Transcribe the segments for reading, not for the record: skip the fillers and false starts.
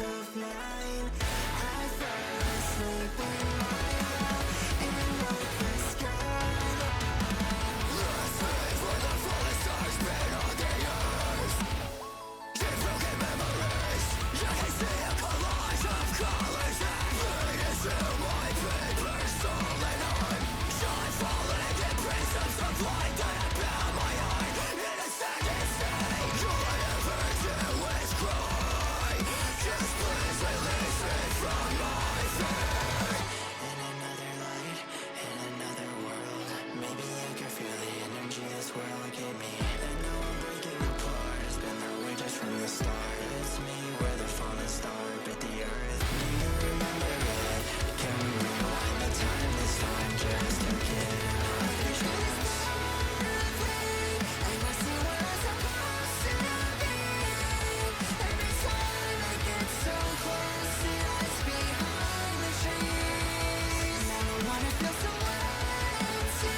of mine. I fell asleep in my love and wrote the skyline. Listening for the fullest stars been on the earth. Deep broken memories, you can see a collage of colors and bleed into my paper soul, and I'm falling in prisms of light that have bound my heart in a stagnant state. All I ever do is cry. Just please release me from my fear. In another light, in another world, maybe I can feel the energy this world gave me. And now I'm breaking apart. It's been that way just from the start. It's me where the falling star bit the earth. Do you remember it? Can we rewind the time this time just to get right? And I see what I'm supposed to be. Every time I get so close, it hides behind the trees. And I don't wanna feel so empty.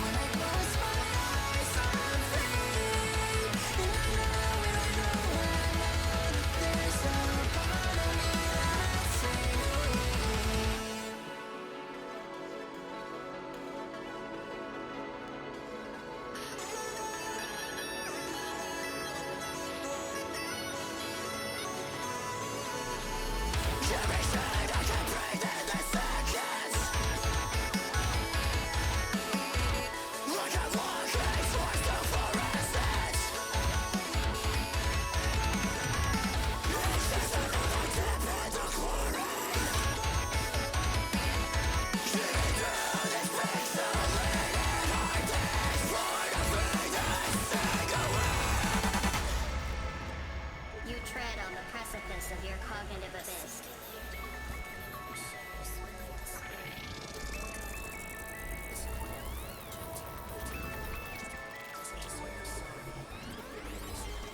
When I close my eyes, I'm free. And I know that there's a part of me that's free. Everything I can breathe in the seconds. Like I'm walking towards the fluorescence. It's just another dip in the chlorine. Digging through this pixelated hard disk, trying to bring this thing away. You tread on the precipice of your cognitive abyss.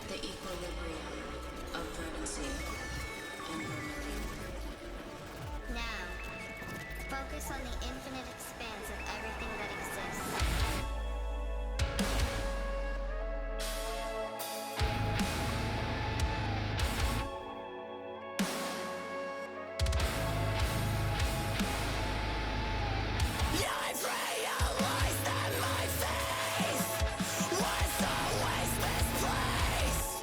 The equilibrium of verdancy and vermilion. Now, focus on the infinite expanse of everything that exists. I've realized that my face was always misplaced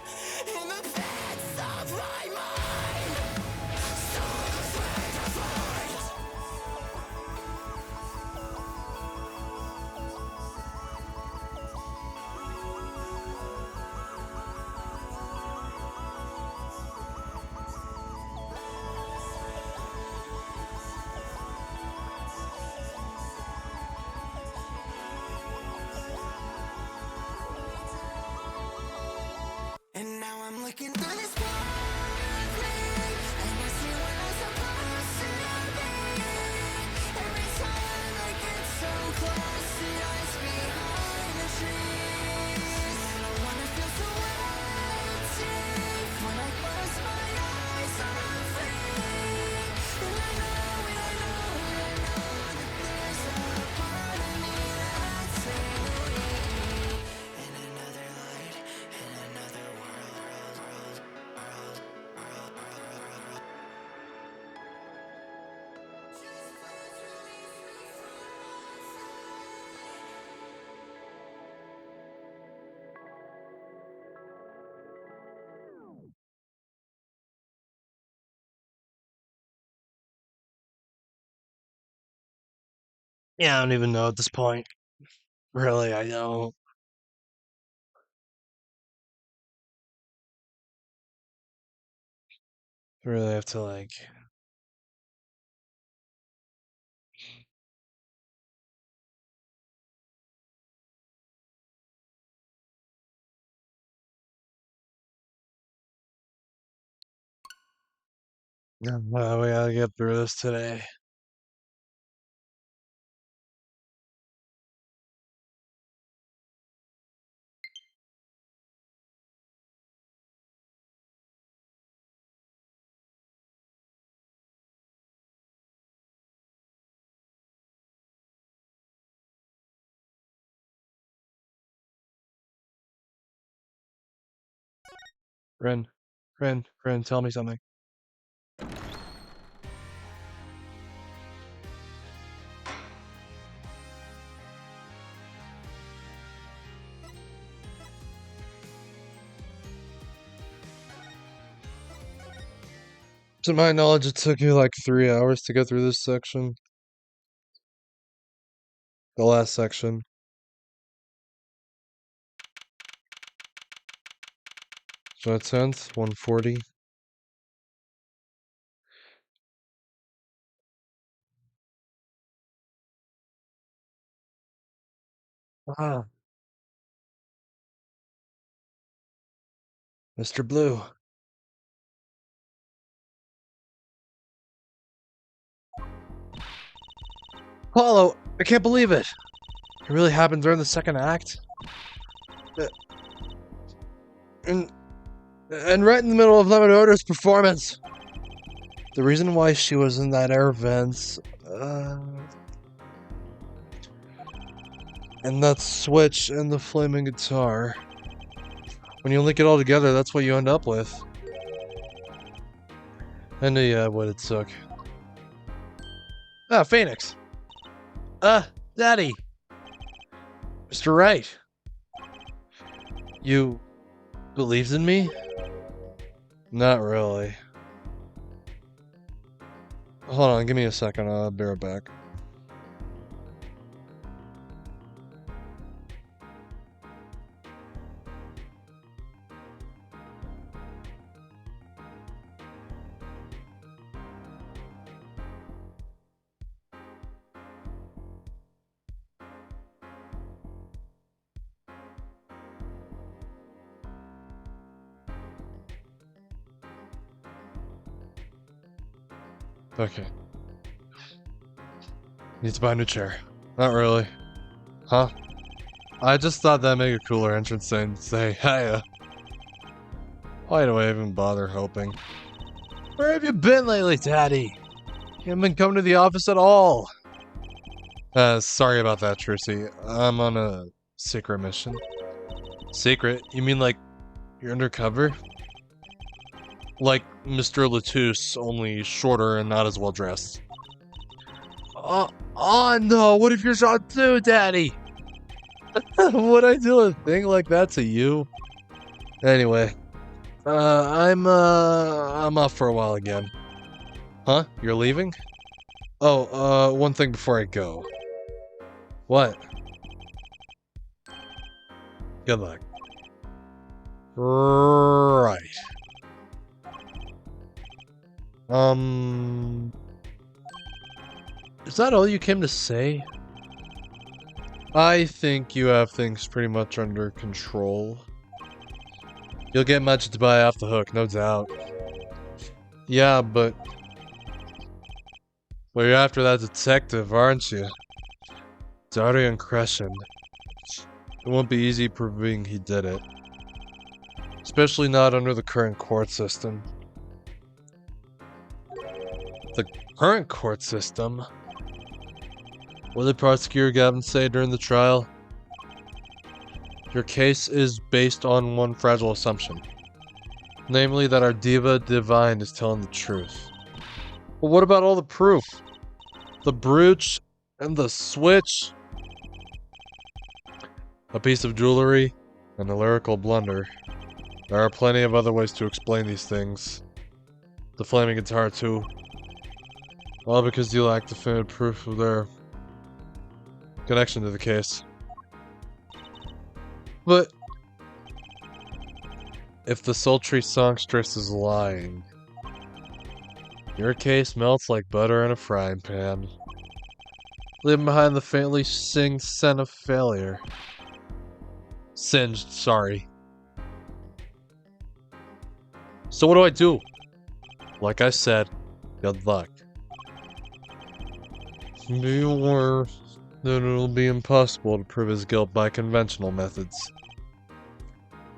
in the pits of my mind. So afraid to fight. And now I'm looking through this dark and I see what I'm supposed to be. Every time I get so close, it hides behind the trees. And I wanna feel so empty. When I close my eyes, I'm free. And I know that there's a part of me that's free. In another light, in another world. Yeah, I don't even know at this point. Really, I don't really have to like. We gotta get through this today. Ren, tell me something. To my knowledge, it took you like 3 hours to get through this section. The last section. July 10th, 140. Ah, Mr. Blue. Paulo, I can't believe it. It really happened during the second act. Uh, And right in the middle of Lemon Odor's performance. The reason why she was in that air vents, and that switch and the flaming guitar. When you link it all together, that's what you end up with. I knew you had what it took. Ah, Phoenix. Daddy. Mr. Wright. You believed in me? Not really. Hold on, give me a second, I'll be right back. Okay. Need to buy a new chair. Not really. Huh? I just thought that'd make a cooler entrance and say, hiya. Why do I even bother hoping? Where have you been lately, Daddy? You haven't been coming to the office at all. Sorry about that, Trucy. I'm on a secret mission. Secret? You mean like you're undercover? Like Mr. Latouche, only shorter and not as well dressed. Oh no, what if you're shot too, Daddy? Would I do a thing like that to you? Anyway, I'm off for a while again. Huh? You're leaving? Oh, one thing before I go. What? Good luck. Right. Is that all you came to say? I think you have things pretty much under control. You'll get much to buy off the hook, no doubt. Yeah, but... well, you're after that detective, aren't you? Darian Crescent. It won't be easy proving he did it. Especially not under the current court system. The current court system? What did prosecutor Gavin say during the trial? Your case is based on one fragile assumption. Namely that our diva divine is telling the truth. But what about all the proof? The brooch and the switch? A piece of jewelry and a lyrical blunder. There are plenty of other ways to explain these things. The flaming guitar too. All because you lack definitive proof of their connection to the case. But if the sultry songstress is lying, your case melts like butter in a frying pan, leaving behind the faintly singed scent of failure. Singed, sorry. So what do I do? Like I said, good luck. Be aware that it'll be impossible to prove his guilt by conventional methods.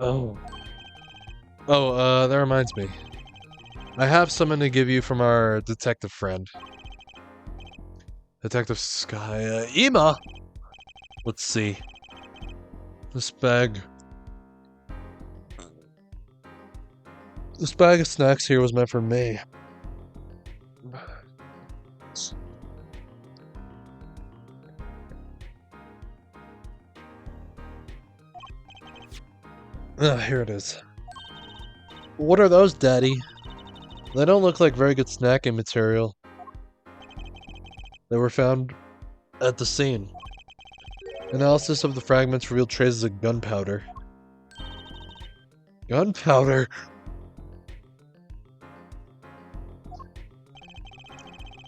Oh, that reminds me. I have something to give you from our detective friend. Detective Sky, Ema! Let's see. This bag of snacks here was meant for me. Here it is. What are those, Daddy? They don't look like very good snacking material. They were found at the scene. Analysis of the fragments revealed traces of gunpowder. Gunpowder?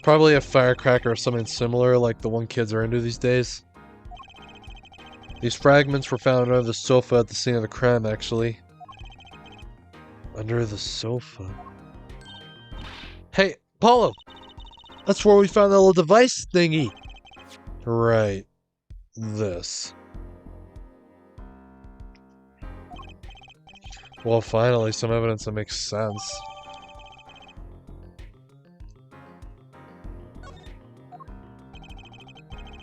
Probably a firecracker or something similar like the one kids are into these days. These fragments were found under the sofa at the scene of the crime, actually. Under the sofa? Hey, Paulo! That's where we found that little device thingy! Right. This. Well, finally, some evidence that makes sense.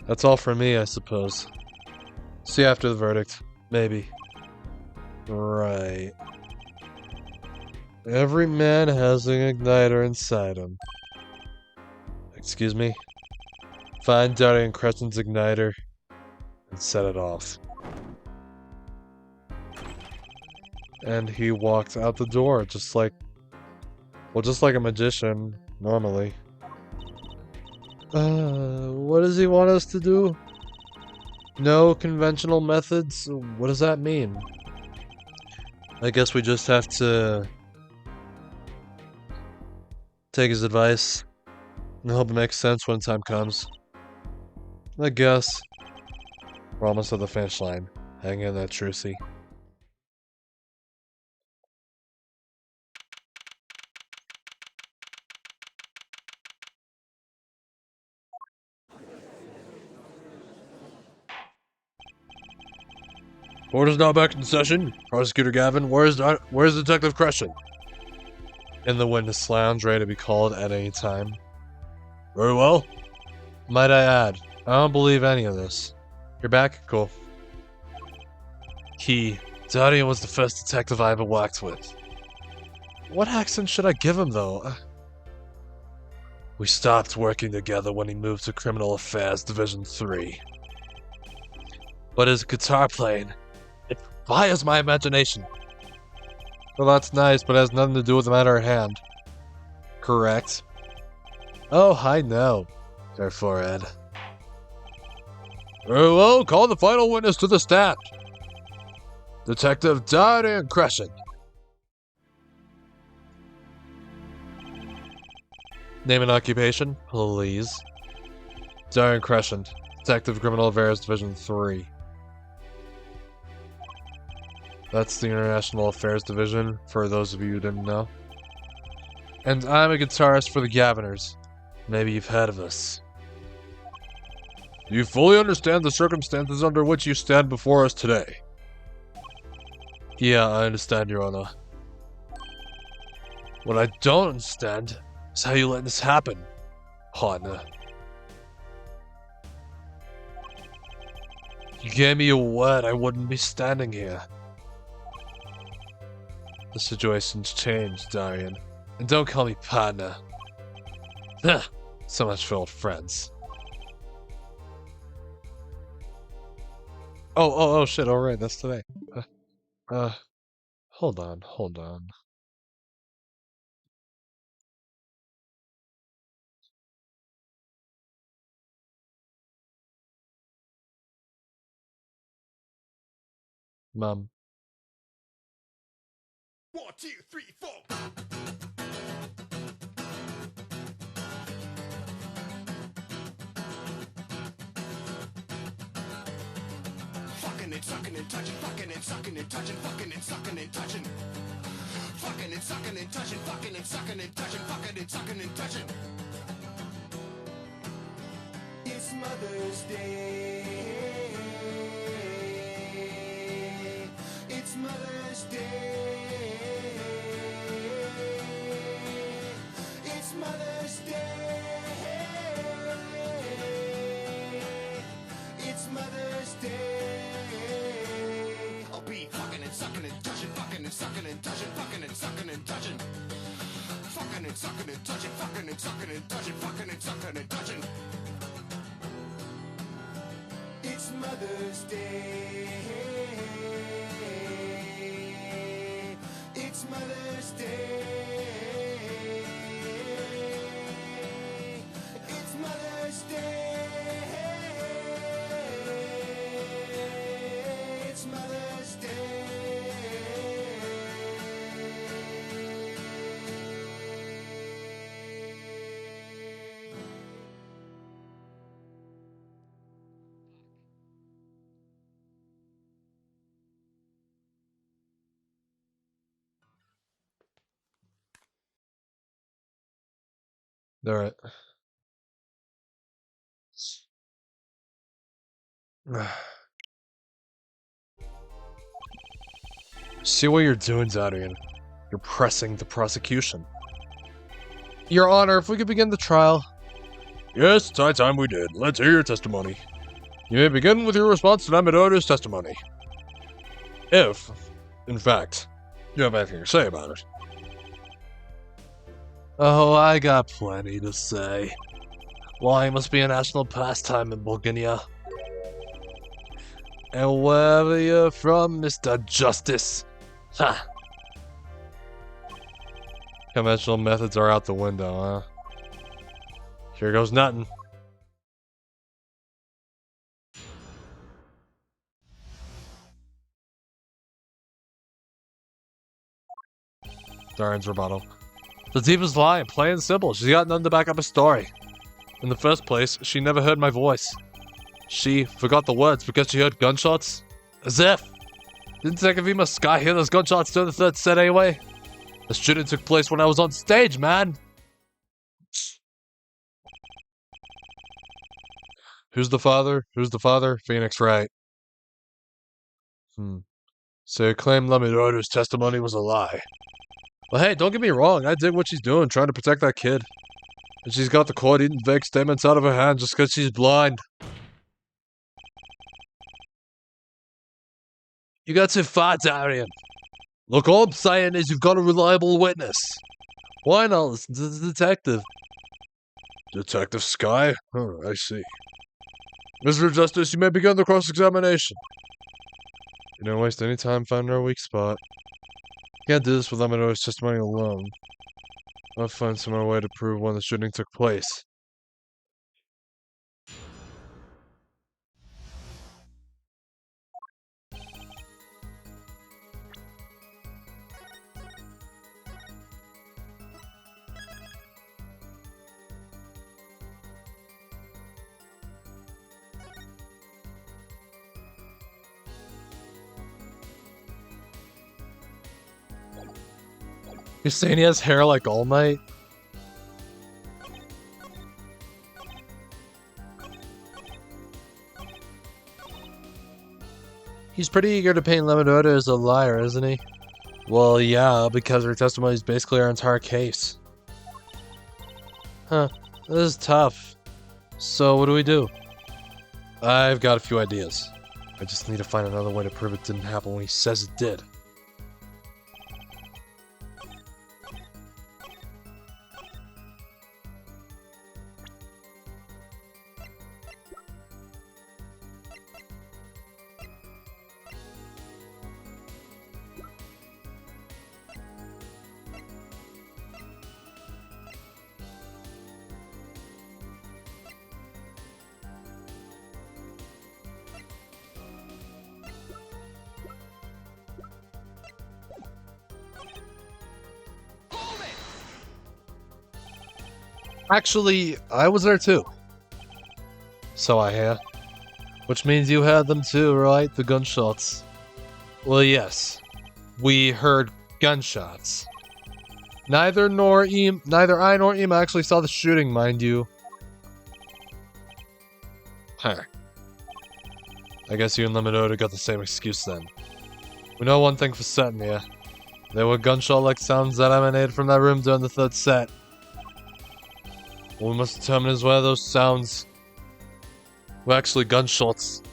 That's all for me, I suppose. See you after the verdict. Maybe. Right. Every man has an igniter inside him. Excuse me? Find Darian Crescent's igniter and set it off. And he walked out the door, just like a magician, normally. What does he want us to do? No conventional methods? What does that mean? I guess we just have to take his advice and hope it makes sense when time comes. I guess. We're almost at the finish line. Hang in there, Trucy. Court is now back in session. Prosecutor Gavin, where's Detective Crescent? In the witness lounge, ready to be called at any time. Very well. Might I add, I don't believe any of this. You're back? Cool. Darian was the first detective I ever worked with. What accent should I give him, though? We stopped working together when he moved to Criminal Affairs Division 3. But his guitar playing, it fires my imagination. Well, that's nice, but it has nothing to do with the matter at hand. Correct. Oh, I know. Therefore, Ed. Very well, call the final witness to the stand. Detective Darian Crescent. Name and occupation, please. Darian Crescent, Detective Criminal Affairs Division 3. That's the International Affairs Division, for those of you who didn't know. And I'm a guitarist for the Gaviners. Maybe you've heard of us. Do you fully understand the circumstances under which you stand before us today? Yeah, I understand, Your Honor. What I don't understand is how you let this happen, partner. You gave me your word I wouldn't be standing here. The situation's changed, Darian. And don't call me partner. So much for old friends. Oh, shit, alright, that's today. Hold on. Mom. 1, 2, 3, 4. Fucking and sucking and touching, fucking and sucking and touching, fucking and sucking and touching. Fucking and sucking and touching, fucking and sucking and touching, fucking and sucking and touching. It's Mother's Day. It's Mother's Day. It's Mother's Day. It's Mother's Day. I'll be fucking and sucking and touching, fucking and sucking and touching, fucking and sucking and touching. Fucking and sucking and touching, fucking and sucking and touching, fucking and sucking and touching. It's Mother's Day. It's Mother's Day. It's Mother's Day. It's Mother's Day. Alright. See what you're doing, Zadrian. You're pressing the prosecution. Your Honor, if we could begin the trial. Yes, it's high time we did. Let's hear your testimony. You may begin with your response to Namidota's testimony. If, in fact, you have anything to say about it. Oh, I got plenty to say. Lying must be a national pastime in Bulgaria. And wherever you're from, Mr. Justice. Ha! Conventional methods are out the window, huh? Here goes nothing. Darren's rebuttal. The thief is lying, plain and simple. She's got nothing to back up a story. In the first place, she never heard my voice. She forgot the words because she heard gunshots? As if! Didn't Sekavima Sky hear those gunshots during the third set anyway? The shooting took place when I was on stage, man! Who's the father? Who's the father? Phoenix, right. So you claim Lamidota's testimony was a lie. Well, hey, don't get me wrong. I dig what she's doing, trying to protect that kid. And she's got the court eating vague statements out of her hand just because she's blind. You got too far, Darian. Look, all I'm saying is you've got a reliable witness. Why not listen to the detective? Detective Sky? I see. Mr. Justice, you may begin the cross-examination. You don't waste any time finding our weak spot. You can't do this with Lamidota's testimony alone. I'll find some other way to prove when the shooting took place. You're saying he has hair like All Might? He's pretty eager to paint Lamidota as a liar, isn't he? Well, yeah, because her testimony is basically our entire case. Huh, this is tough. So what do we do? I've got a few ideas. I just need to find another way to prove it didn't happen when he says it did. Actually, I was there too. So I hear. Which means you heard them too, right? The gunshots. Well, yes. We heard gunshots. Neither I nor Ima actually saw the shooting, mind you. Huh. I guess you and Lamidota got the same excuse then. We know one thing for certain here. There were gunshot-like sounds that emanated from that room during the third set. What we must determine is whether those sounds were actually gunshots.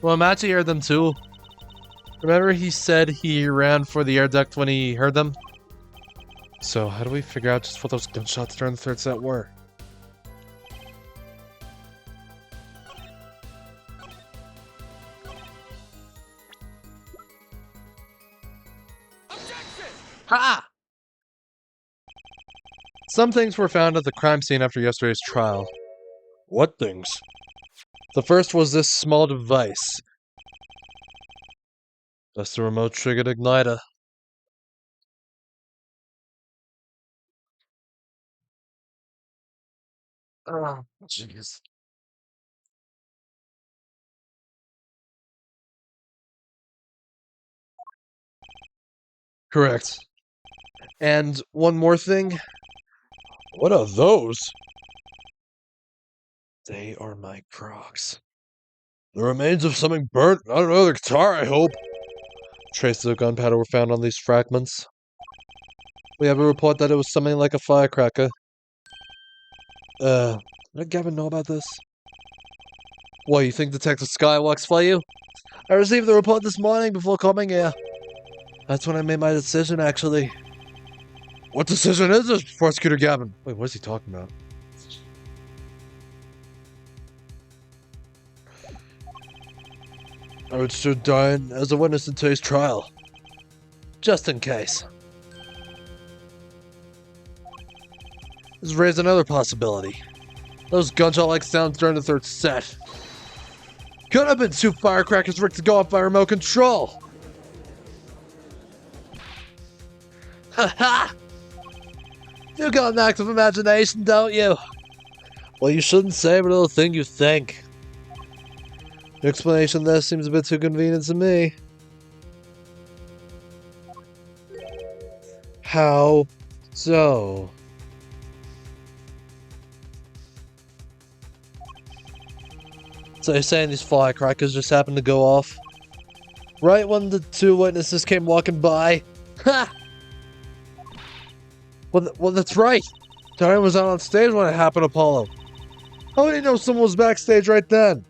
Well, Machi heard them too. Remember he said he ran for the air duct when he heard them? So, how do we figure out just what those gunshots during the third set were? Ha! Some things were found at the crime scene after yesterday's trial. What things? The first was this small device. That's the remote-triggered igniter. Oh, jeez. Correct. And one more thing. What are those? They are my Crocs. The remains of something burnt. I don't know, the guitar, I hope. Traces of gunpowder were found on these fragments. We have a report that it was something like a firecracker. Did Gavin know about this? What, you think Detective Sky works for you? I received the report this morning before coming here. That's when I made my decision, actually. What decision is this, Prosecutor Gavin? Wait, what is he talking about? I would stood down as a witness in today's trial. Just in case. This raised another possibility. Those gunshot-like sounds during the third set. Could have been two firecrackers rigged to go off by remote control. Ha! You got an active imagination, don't you? Well, you shouldn't say every little thing you think. Your explanation there seems a bit too convenient to me. How so? So you're saying these firecrackers just happened to go off? Right when the two witnesses came walking by? Ha! Well, that's right. Darren was out on stage when it happened, Apollo. How did he know someone was backstage right then?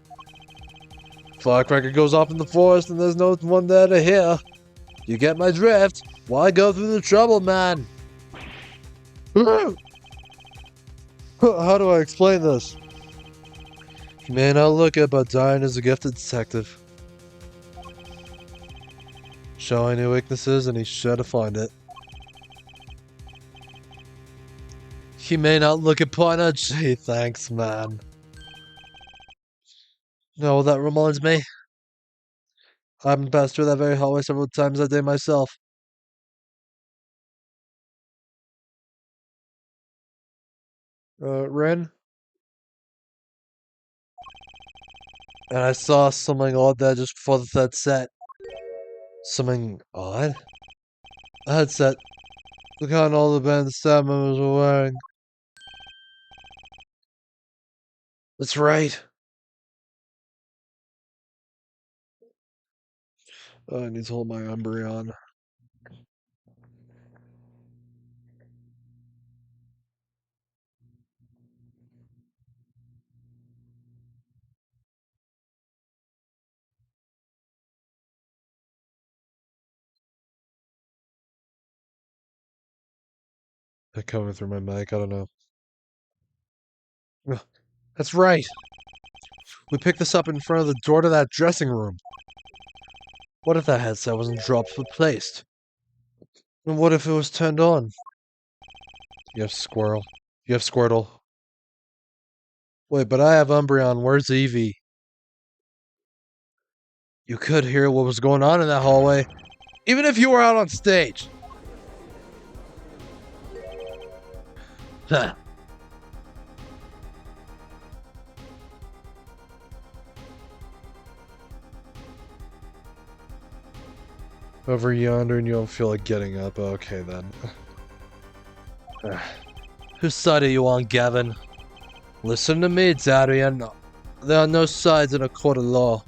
Firecracker goes off in the forest and there's no one there to hear. You get my drift? Why go through the trouble, man? How do I explain this? You may not look it, but Darren is a gifted detective. Showing new weaknesses and he's sure to find it. He may not look it, partner. Gee, thanks, man. No, that reminds me. I haven't passed through that very hallway several times that day myself. Ren? And I saw something odd there just before the third set. Something odd? A headset. The kind all the band staff members were wearing. That's right. I need to hold my Umbreon. They're coming through my mic, I don't know. Ugh, that's right. We picked this up in front of the door to that dressing room. What if that headset wasn't dropped but placed? And what if it was turned on? You have Squirrel. You have Squirtle. Wait, but I have Umbreon. Where's Eevee? You could hear what was going on in that hallway, even if you were out on stage. Huh. Over yonder and you don't feel like getting up. Okay, then. Whose side are you on, Gavin? Listen to me, Darian. There are no sides in a court of law.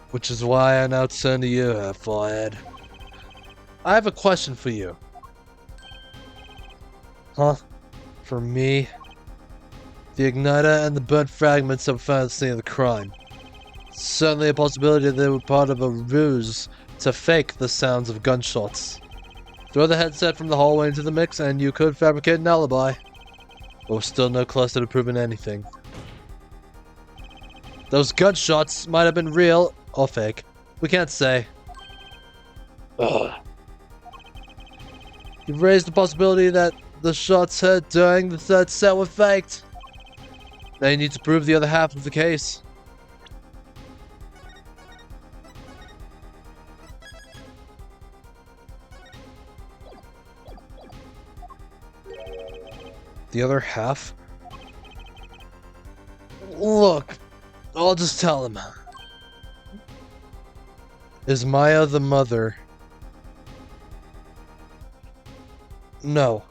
Which is why I now turn to you, Forehead. I have a question for you. Huh? For me? The igniter and the burnt fragments that were found at the scene of the crime. certainly a possibility that they were part of a ruse to fake the sounds of gunshots. Throw the headset from the hallway into the mix and you could fabricate an alibi. But we're still no closer to proving anything. Those gunshots might have been real or fake. We can't say. Ugh. You've raised the possibility that the shots heard during the third set were faked. Now you need to prove the other half of the case. The other half? Look, I'll just tell him. Is Maya the mother? No.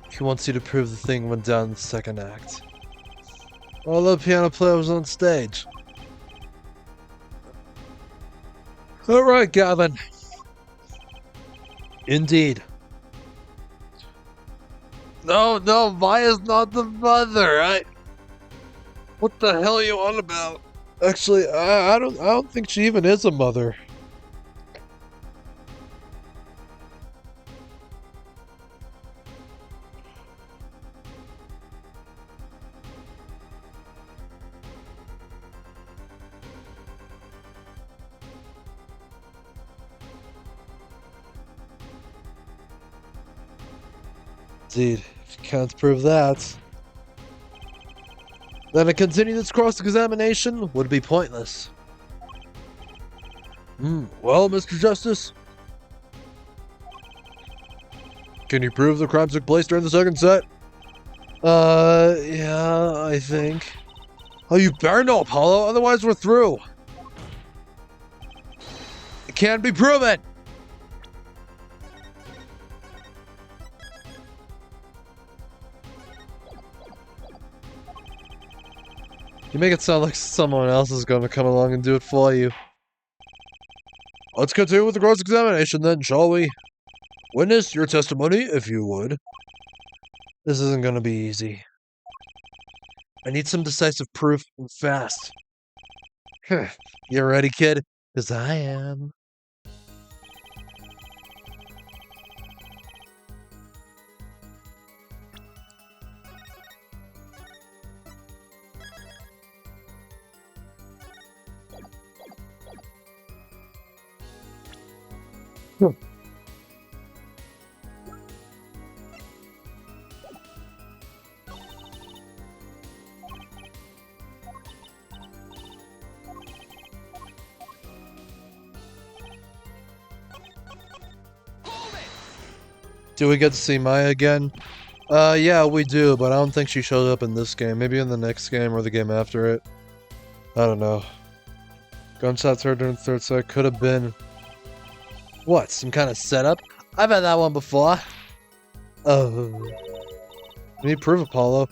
He wants you to prove the thing went down in the second act. All the piano player was on stage. Alright, Gavin. Indeed. No, Maya's not the mother. What the hell are you on about? Actually, I don't think she even is a mother. Indeed, if you can't prove that, then to continue this cross-examination would be pointless. Well, Mr. Justice? Can you prove the crime took place during the second set? Yeah, I think. Oh, you better know, Apollo, otherwise we're through. It can't be proven! You make it sound like someone else is going to come along and do it for you. Let's continue with the cross-examination then, shall we? Witness your testimony, if you would. This isn't going to be easy. I need some decisive proof, and fast. You ready, kid? 'Cause I am. Do we get to see Maya again? Yeah, we do, but I don't think she showed up in this game. Maybe in the next game or the game after it. I don't know. Gunshots heard during the third set could have been... What, some kind of setup? I've had that one before. Oh. We need proof, Apollo.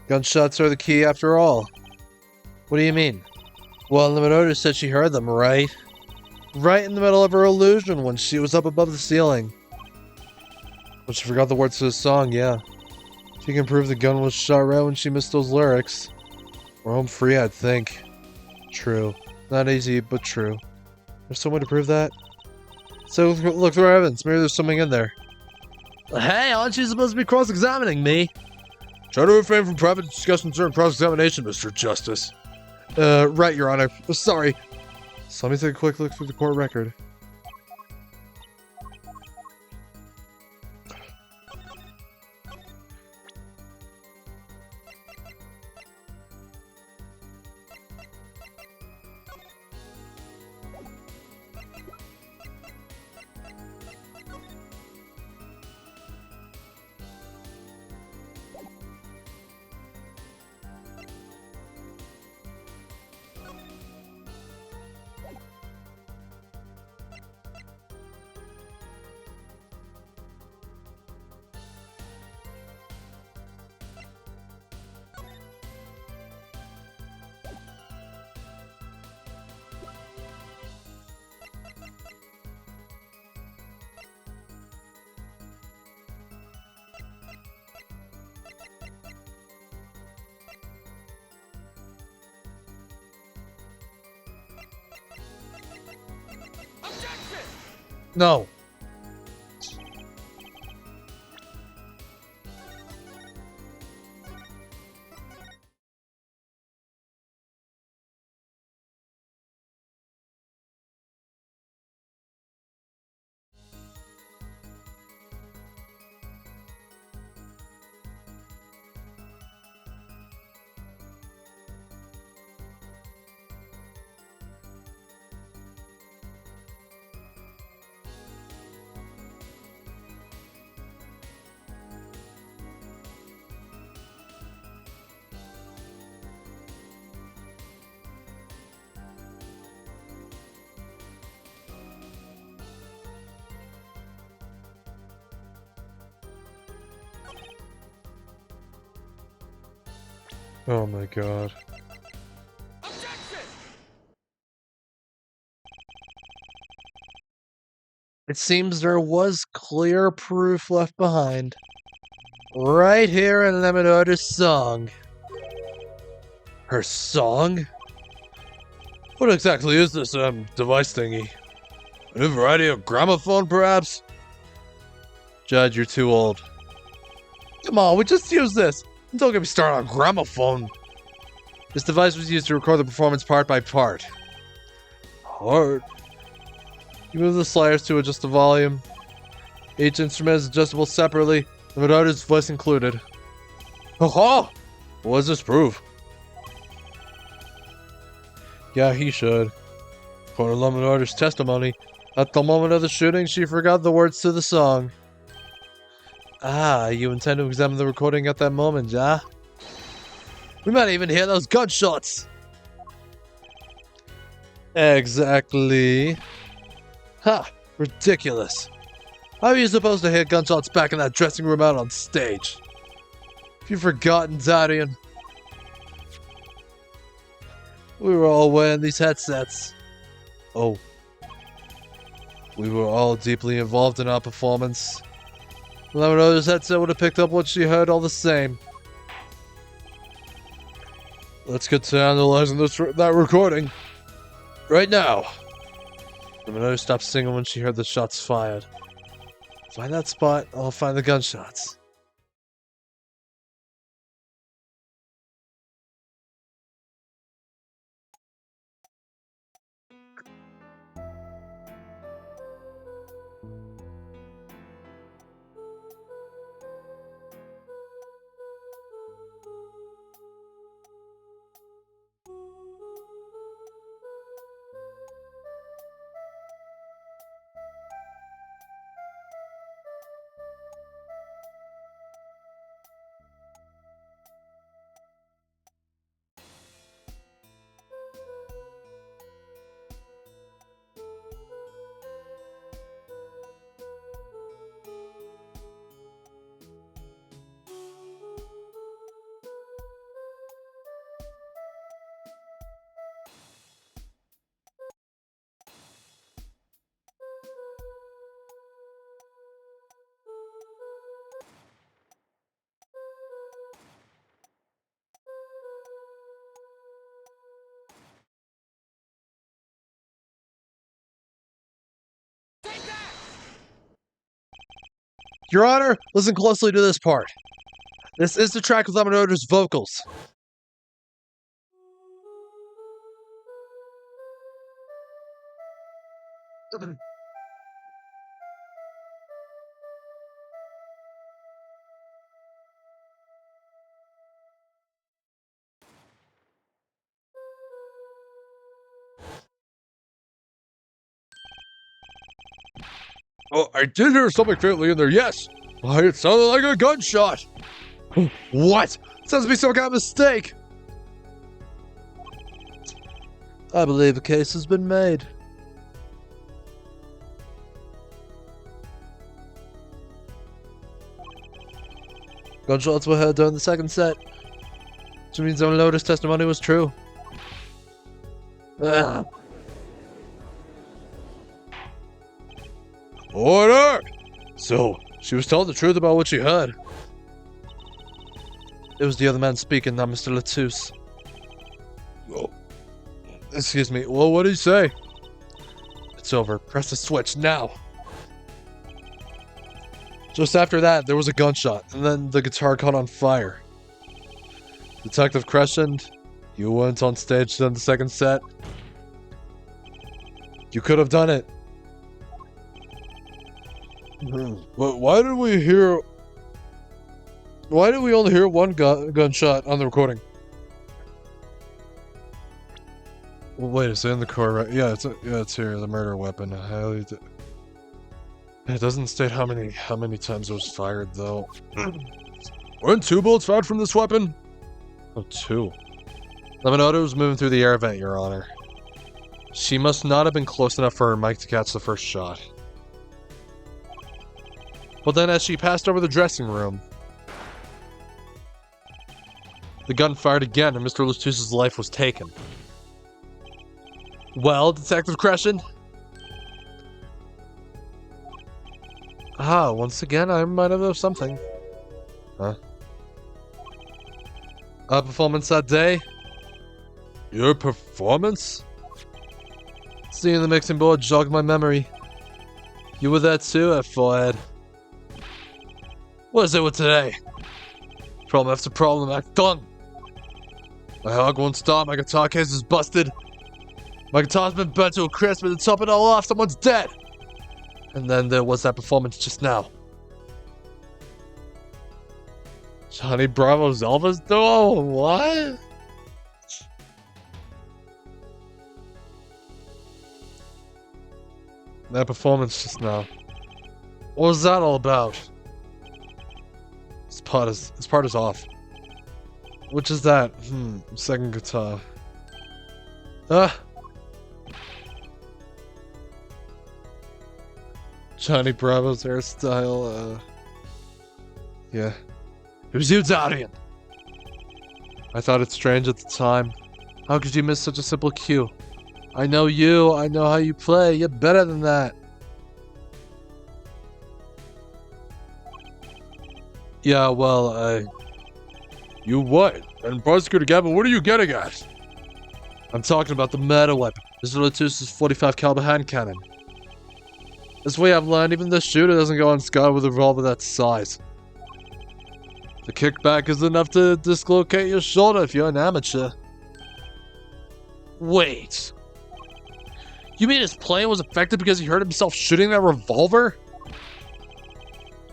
Gunshots are the key after all. What do you mean? Well, the Minotaur said she heard them, right? Right in the middle of her illusion when she was up above the ceiling. But she forgot the words to the song, yeah. She can prove the gun was shot right when she missed those lyrics. We're home free, I'd think. True. Not easy, but true. There's some way to prove that? So look through our evidence. Maybe there's something in there. Hey, aren't you supposed to be cross-examining me? Try to refrain from private discussions during cross-examination, Mr. Justice. Right, Your Honor. Sorry. So let me take a quick look through the court record. No. Oh my god. It seems there was clear proof left behind. Right here in Lemonarder's song. Her song? What exactly is this, device thingy? A new variety of gramophone, perhaps? Judge, you're too old. Come on, we just use this. Don't get me started on gramophone. This device was used to record the performance part by part. Part? You move the sliders to adjust the volume. Each instrument is adjustable separately, the Medarda's voice included. Haha! What does this prove? Yeah, he should. According to Lemonarder's testimony, at the moment of the shooting, she forgot the words to the song. Ah, you intend to examine the recording at that moment, yeah? We might even hear those gunshots! Exactly. Ha! Ridiculous. How are you supposed to hear gunshots back in that dressing room out on stage? Have you forgotten, Darian? We were all wearing these headsets. Oh. We were all deeply involved in our performance. Lemonarder's headset would have picked up what she heard all the same. Let's get to analyzing that recording. Right now. Lemonarder stopped singing when she heard the shots fired. Find that spot, I'll find the gunshots. Your Honor, listen closely to this part. This is the track with Lemonarder's vocals. Oh, I did hear something faintly in there, yes! Why, it sounded like a gunshot! What? Sounds to be some kind of mistake! I believe a case has been made. Gunshots were heard during the second set. Which means Lemonarder's testimony was true. Ugh. Order! So, she was telling the truth about what she heard. It was the other man speaking, not Mr. Latouche. Oh. Excuse me, well, what did he say? It's over. Press the switch now. Just after that, there was a gunshot, and then the guitar caught on fire. Detective Crescent, you went on stage in the second set. You could have done it. But why did we only hear one gunshot on the recording? Well, wait, it's in the core, right? Yeah, it's here. The murder weapon. It doesn't state how many times it was fired, though. Weren't 2 bullets fired from this weapon? Oh, 2. Lemon was moving through the air vent, Your Honor. She must not have been close enough for her mic to catch the first shot. But then as she passed over the dressing room, the gun fired again and Mr. Lutus's life was taken. Well, Detective Crescent? Ah, once again, I might have something. Huh? A performance that day? Your performance? Seeing the mixing board jogged my memory. You were there too, at Forehead. What is it with today? Problem after problem, act done. My hog won't stop, my guitar case is busted. My guitar's been burnt to a crisp, and to top it all off, someone's dead! And then there was that performance just now. Johnny Bravo's Elvis duo? What? That performance just now. What was that all about? This part is off. Which is that? Second guitar. Johnny Bravo's hairstyle, yeah. It was you, Darian! I thought it strange at the time. How could you miss such a simple cue? I know you, I know how you play, you're better than that. Yeah, well, You what? And Prosecutor Gavin, what are you getting at? I'm talking about the murder weapon. Mr. Lutus's 45 caliber hand cannon. This way I've learned, even the shooter doesn't go unscarred with a revolver that size. The kickback is enough to dislocate your shoulder if you're an amateur. Wait. You mean his plan was effective because he hurt himself shooting that revolver?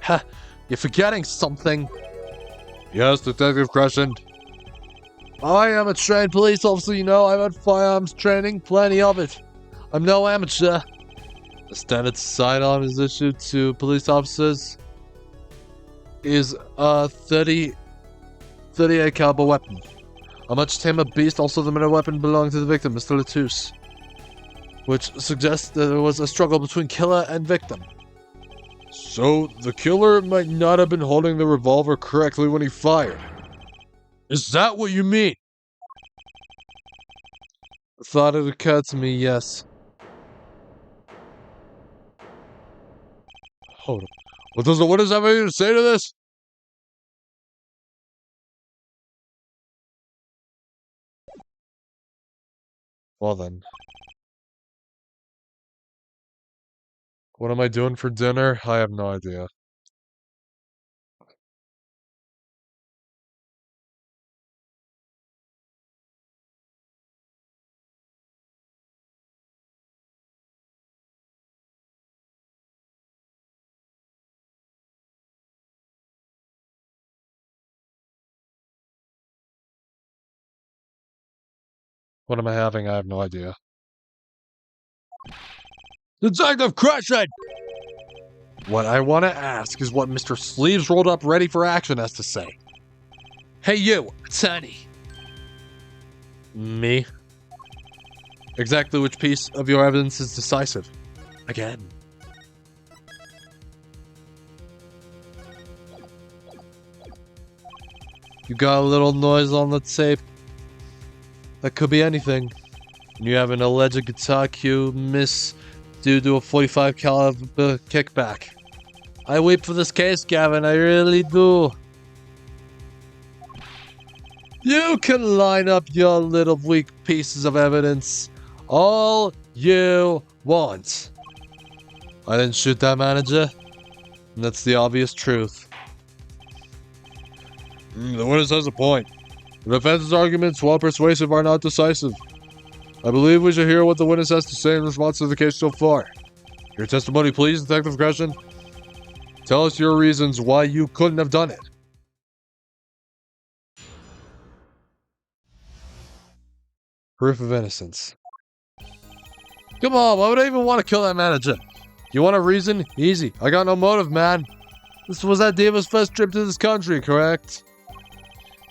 Ha, you're forgetting something. Yes, Detective Crescent. I am a trained police officer, you know. I've had firearms training, plenty of it. I'm no amateur. The standard sidearm is issued to police officers is a 38 caliber weapon. A much tamer beast, also the murder weapon belonging to the victim, Mr. Lutus, which suggests that there was a struggle between killer and victim. So, the killer might not have been holding the revolver correctly when he fired. Is that what you mean? I thought it occurred to me, yes. Hold on. What does that mean to say to this? Well then. What am I doing for dinner? I have no idea. What am I having? I have no idea. Detective Crescent! What I want to ask is what Mr. Sleeves rolled up ready for action has to say. Hey you, attorney. Me? Exactly which piece of your evidence is decisive? Again. You got a little noise on the tape. That could be anything. You have an alleged guitar cue miss due to a 45 caliber kickback. I weep for this case, Gavin, I really do. You can line up your little weak pieces of evidence all you want. I didn't shoot that manager. And that's the obvious truth. The witness has a point. The defense's arguments, while persuasive, are not decisive. I believe we should hear what the witness has to say in response to the case so far. Your testimony, please, Detective Gresham. Tell us your reasons why you couldn't have done it. Proof of innocence. Come on, why would I even want to kill that manager? You want a reason? Easy. I got no motive, man. This was that diva's first trip to this country, correct?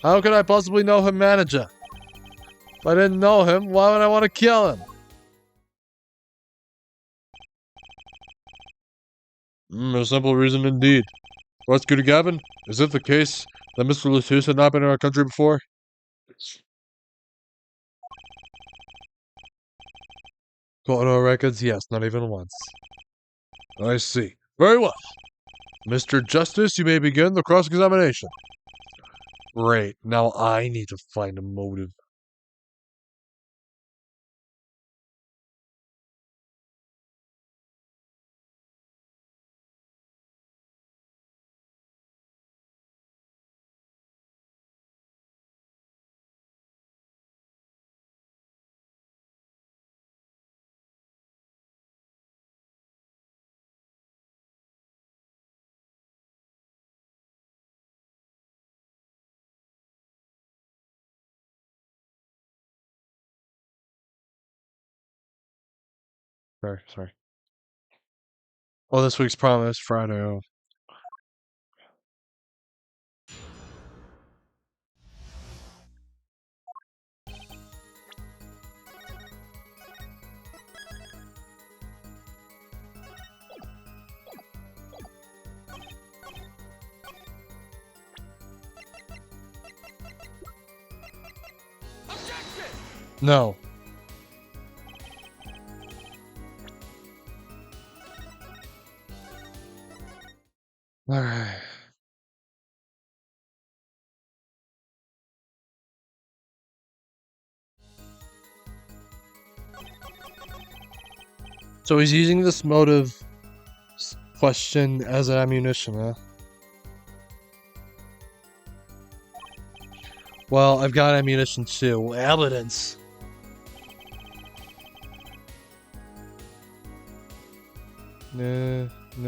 How could I possibly know her manager? If I didn't know him, why would I want to kill him? A simple reason indeed. Prosecutor Gavin, is it the case that Mr. Latouche had not been in our country before? According to our records, yes, not even once. I see. Very well. Mr. Justice, you may begin the cross-examination. Great. Now I need to find a motive. Sorry. Oh, this week's promise, Friday. Oh. No. Alright. So he's using this motive question as ammunition, huh? Well, I've got ammunition too. Evidence. No.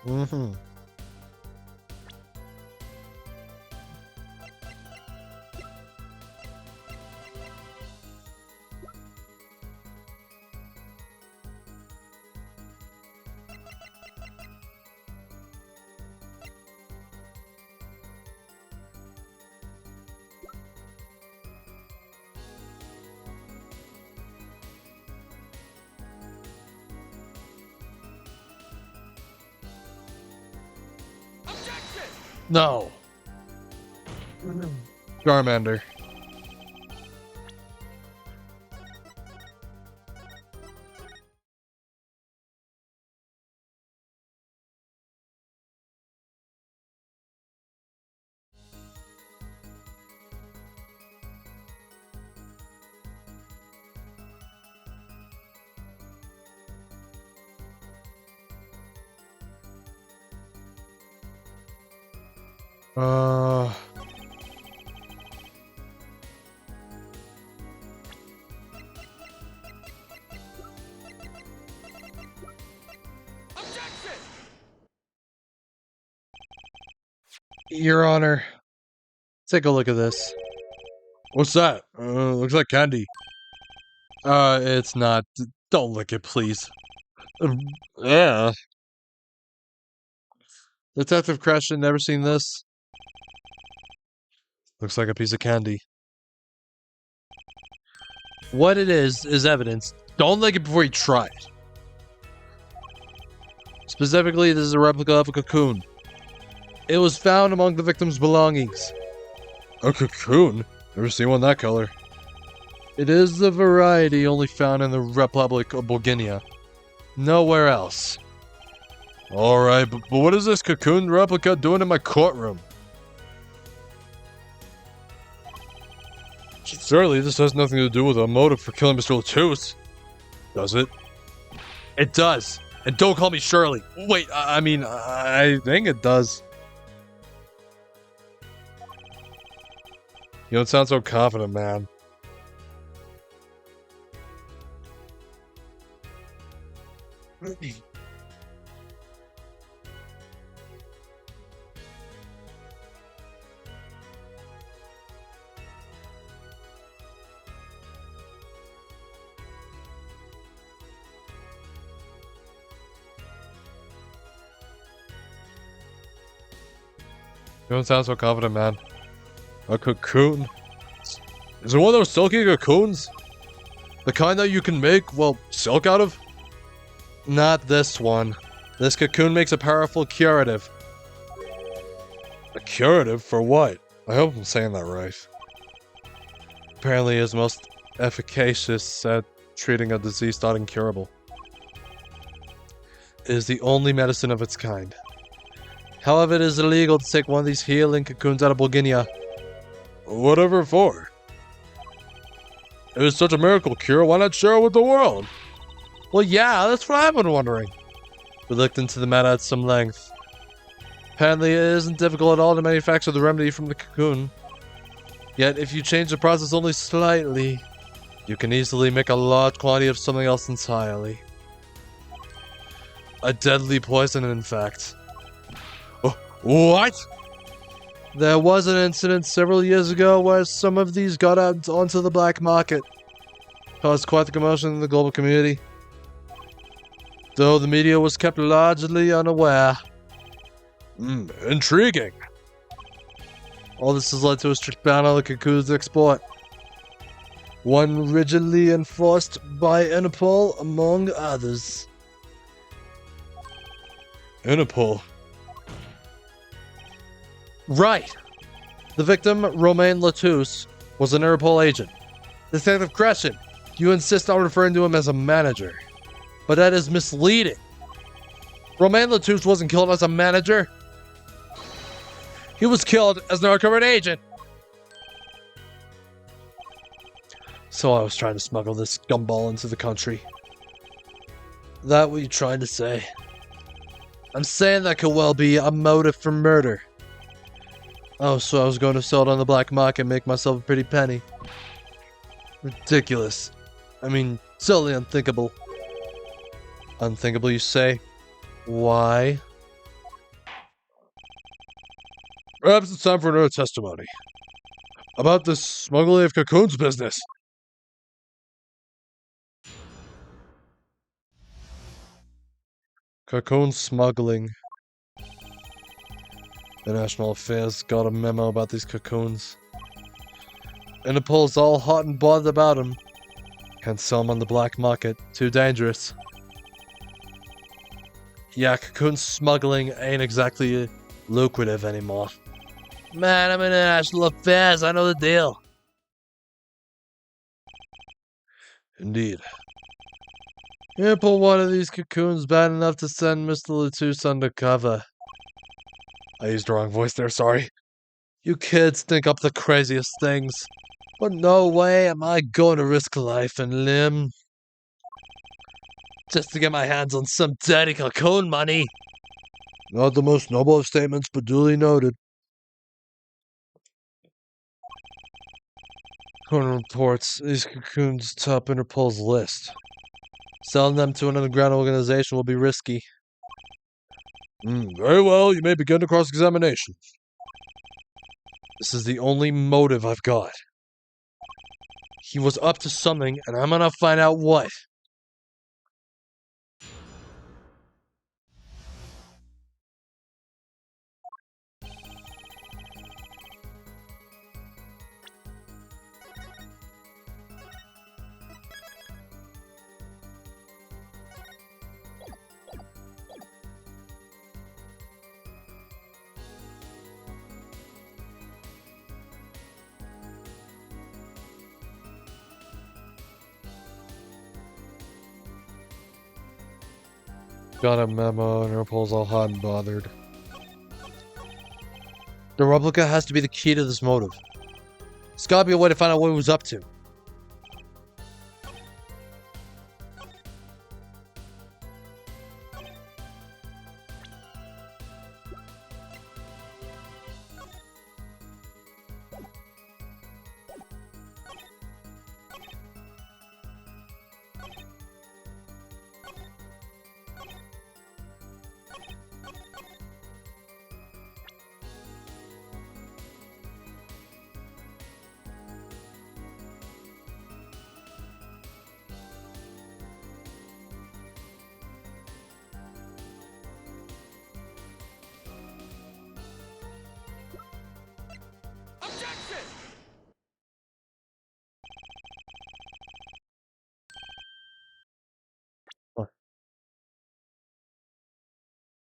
Mm-hmm. No. Charmander. Uh... Your Honor, take a look at this. What's that? Looks like candy. It's not. Don't lick it, please. Yeah. Detective Crescent, never seen this? Looks like a piece of candy. What it is evidence. Don't lick it before you try it. Specifically, this is a replica of a cocoon. It was found among the victim's belongings. A cocoon? Never seen one that color. It is the variety only found in the Republic of Bulgaria. Nowhere else. Alright, but what is this cocoon replica doing in my courtroom? Surely this has nothing to do with a motive for killing Mr. Latouche. Does it? It does. And don't call me Shirley. Wait, I think it does. You don't sound so confident, man. You don't sound so confident, man. A cocoon? Is it one of those silky cocoons? The kind that you can make, well, silk out of? Not this one. This cocoon makes a powerful curative. A curative for what? I hope I'm saying that right. Apparently it is most efficacious at treating a disease thought incurable. It is the only medicine of its kind. However, it is illegal to take one of these healing cocoons out of Bulgaria. Whatever for? It is such a miracle cure, why not share it with the world? Well, yeah, that's what I've been wondering. We looked into the matter at some length. Apparently, it isn't difficult at all to manufacture the remedy from the cocoon. Yet, if you change the process only slightly, you can easily make a large quantity of something else entirely. A deadly poison, in fact. What? There was an incident several years ago where some of these got out onto the black market. Caused quite the commotion in the global community. Though the media was kept largely unaware. Intriguing. All this has led to a strict ban on the cocoon's export. One rigidly enforced by Interpol, among others. Interpol? Right! The victim, Romain Latouche, was an Interpol agent. Detective Crescent, you insist on referring to him as a manager. But that is misleading. Romain Latouche wasn't killed as a manager. He was killed as an undercover agent. So I was trying to smuggle this gumball into the country. That what you trying to say? I'm saying that could well be a motive for murder. Oh, so I was going to sell it on the black market and make myself a pretty penny. Ridiculous. I mean, totally unthinkable. Unthinkable, you say? Why? Perhaps it's time for another testimony. About this smuggling of cocoons business. Cocoon smuggling. The National Affairs got a memo about these cocoons. Interpol's all hot and bothered about them. Can't sell them on the black market. Too dangerous. Yeah, cocoon smuggling ain't exactly lucrative anymore. Man, I'm in National Affairs. I know the deal. Indeed. Interpol wanted these cocoons bad enough to send Mr. Latouche undercover. I used the wrong voice there, sorry. You kids think up the craziest things. But no way am I going to risk life and limb. Just to get my hands on some dirty cocoon money. Not the most noble of statements, but duly noted. Corner reports, these cocoons top Interpol's list. Selling them to an underground organization will be risky. Very well, you may begin the cross-examination. This is the only motive I've got. He was up to something, and I'm gonna find out what. Got a memo, and Interpol's all hot and bothered. The replica has to be the key to this motive. There's gotta be a way to find out what he was up to.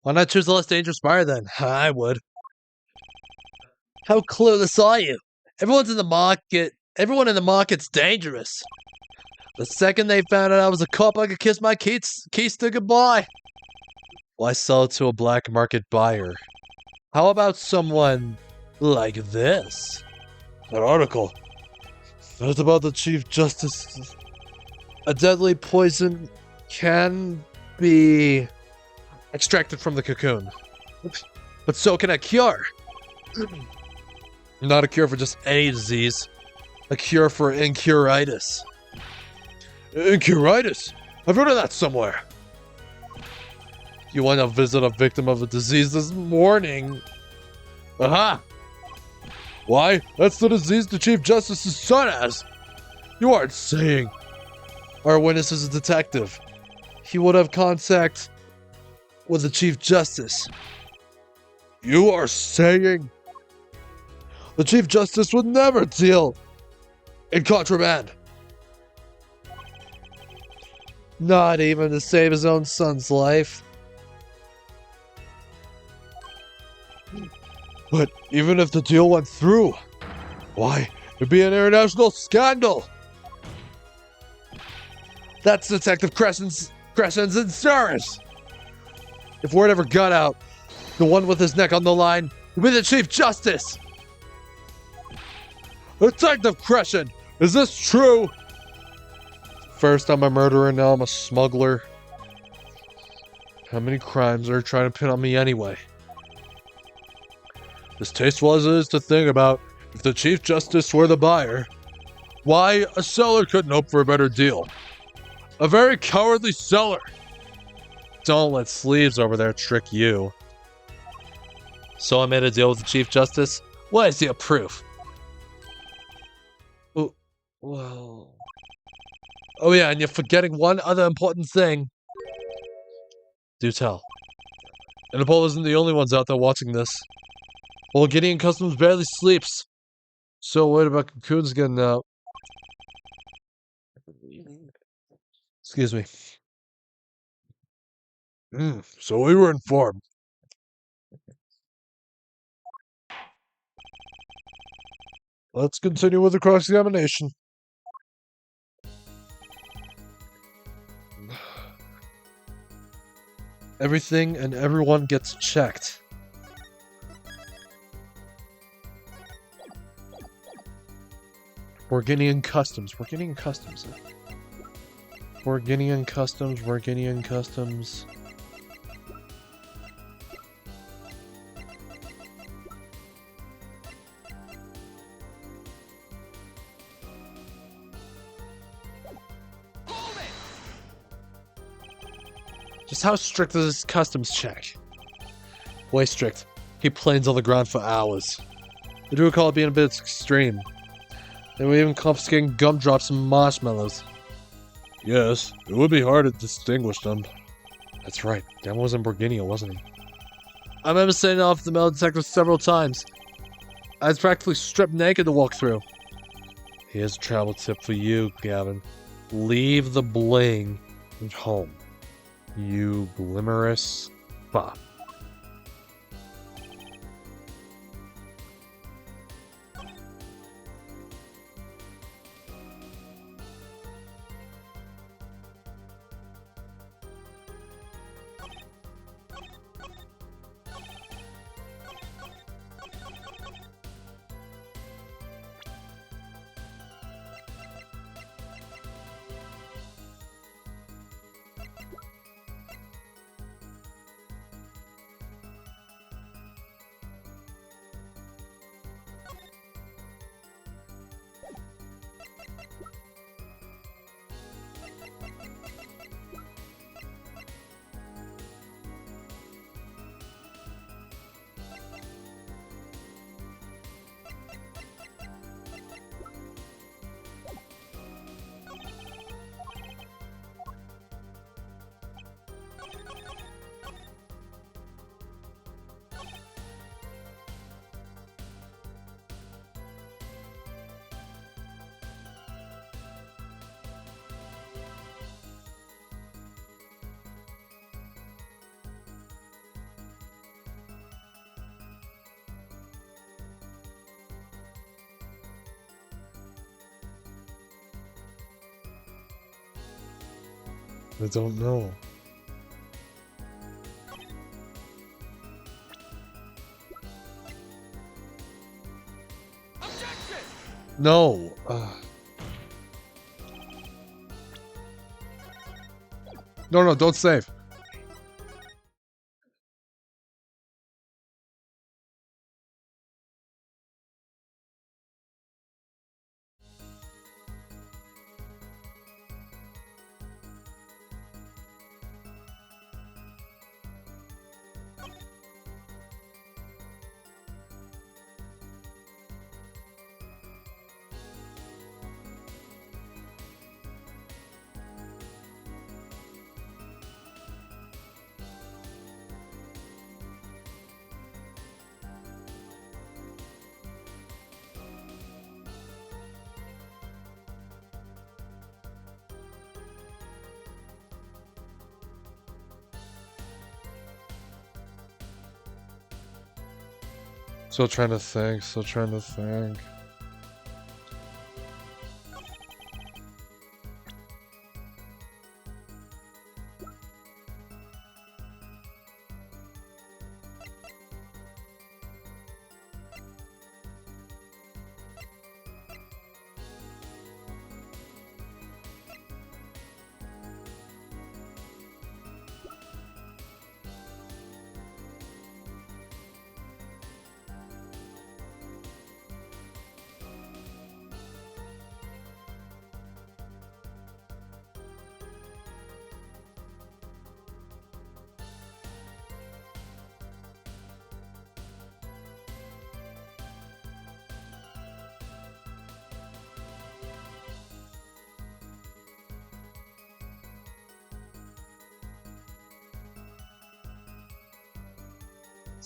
Why not choose the less dangerous buyer then? I would. How clueless are you? Everyone in the market's dangerous. The second they found out I was a cop, I could kiss my keys to goodbye. Why sell it to a black market buyer? How about someone like this? That article. That's about the Chief Justice. A deadly poison can be extracted from the cocoon. But so can a cure. Not a cure for just any disease. A cure for incuritis. Incuritis? I've heard of that somewhere. You want to visit a victim of a disease this morning? Aha! Why? That's the disease the Chief Justice's son has. You aren't saying. Our witness is a detective. He would have contact with the Chief Justice. You are saying the Chief Justice would never deal in contraband? Not even to save his own son's life. But even if the deal went through, why, it'd be an international scandal. That's Detective Crescent's insurance. If word ever got out, the one with his neck on the line would be the Chief Justice. Detective Crescent, is this true? First I'm a murderer, now I'm a smuggler. How many crimes are you trying to pin on me anyway? As tasteful as it is to think about, if the Chief Justice were the buyer, why, a seller couldn't hope for a better deal. A very cowardly seller. Don't let Sleeves over there trick you. So I made a deal with the Chief Justice? What is the proof? Oh, well... Oh yeah, and you're forgetting one other important thing. Do tell. Interpol isn't the only ones out there watching this. Well, Gideon Customs barely sleeps. So worried about cocoons getting out. Excuse me. So we were informed. Let's continue with the cross-examination. Everything and everyone gets checked. Organian Customs. Organian Customs. Organian Customs. Organian Customs. Just how strict is this customs check? Way strict. He planes on the ground for hours. I do recall it being a bit extreme. They were even confiscating gumdrops and marshmallows. Yes, it would be hard to distinguish them. That's right, Dan was in Borginio, wasn't he? I remember setting off the metal detector several times. I was practically stripped naked to walk through. Here's a travel tip for you, Gavin. Leave the bling at home. You glimmerous fop. I don't know. No. No, don't save. Still trying to think.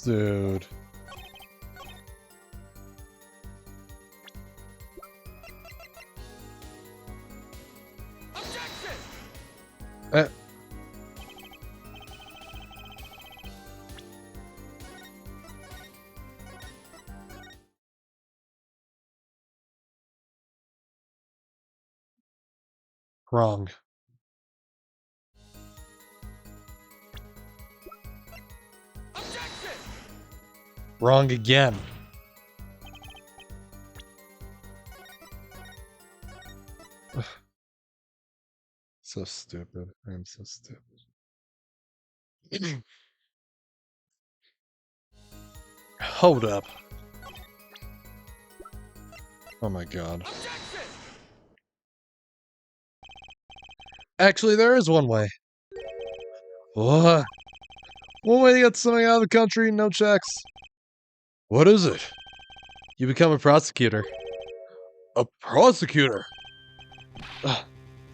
Dude. Eh. Wrong. Wrong again. So stupid. I'm so stupid. Hold up. Oh my god. Actually, there is one way. What? One way to get something out of the country, no checks. What is it? You become a prosecutor. A prosecutor?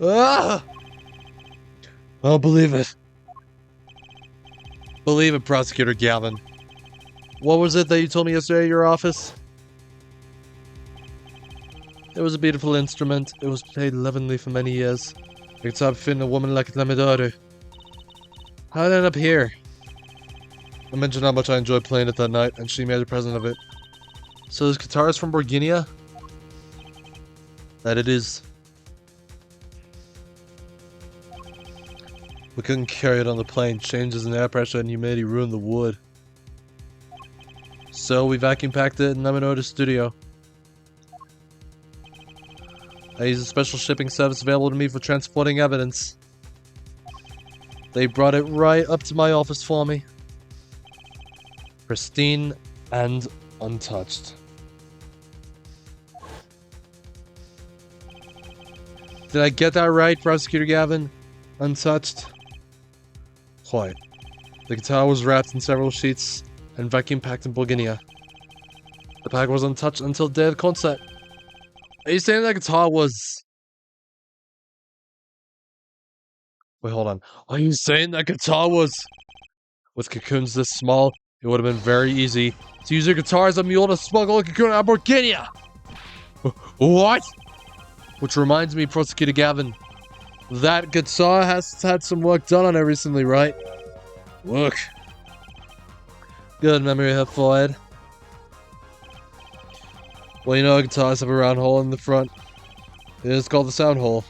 Ah! I don't believe it. Believe it, Prosecutor Gavin. What was it that you told me yesterday at your office? It was a beautiful instrument. It was played lovingly for many years. I could stop fitting a woman like my daughter. How did I end up here? I mentioned how much I enjoyed playing it that night, and she made a present of it. So this guitar is from Borginia? That it is. We couldn't carry it on the plane. Changes in air pressure and humidity ruined the wood. So we vacuum packed it and I'm in the studio. I use a special shipping service available to me for transporting evidence. They brought it right up to my office for me. Pristine and untouched. Did I get that right, Prosecutor Gavin? Untouched? Quite. The guitar was wrapped in several sheets and vacuum packed in Bulgaria. The pack was untouched until the day of the concert. Are you saying that guitar was... Wait, hold on. Are you saying that guitar was... With cocoons this small, it would have been very easy to use your guitar as a mule to smuggle a cocoon out of Bulgaria! What? Which reminds me, Prosecutor Gavin, that guitar has had some work done on it recently, right? Work. Good memory, have Floyd. Well, you know, guitars have a round hole in the front. It is called the sound hole.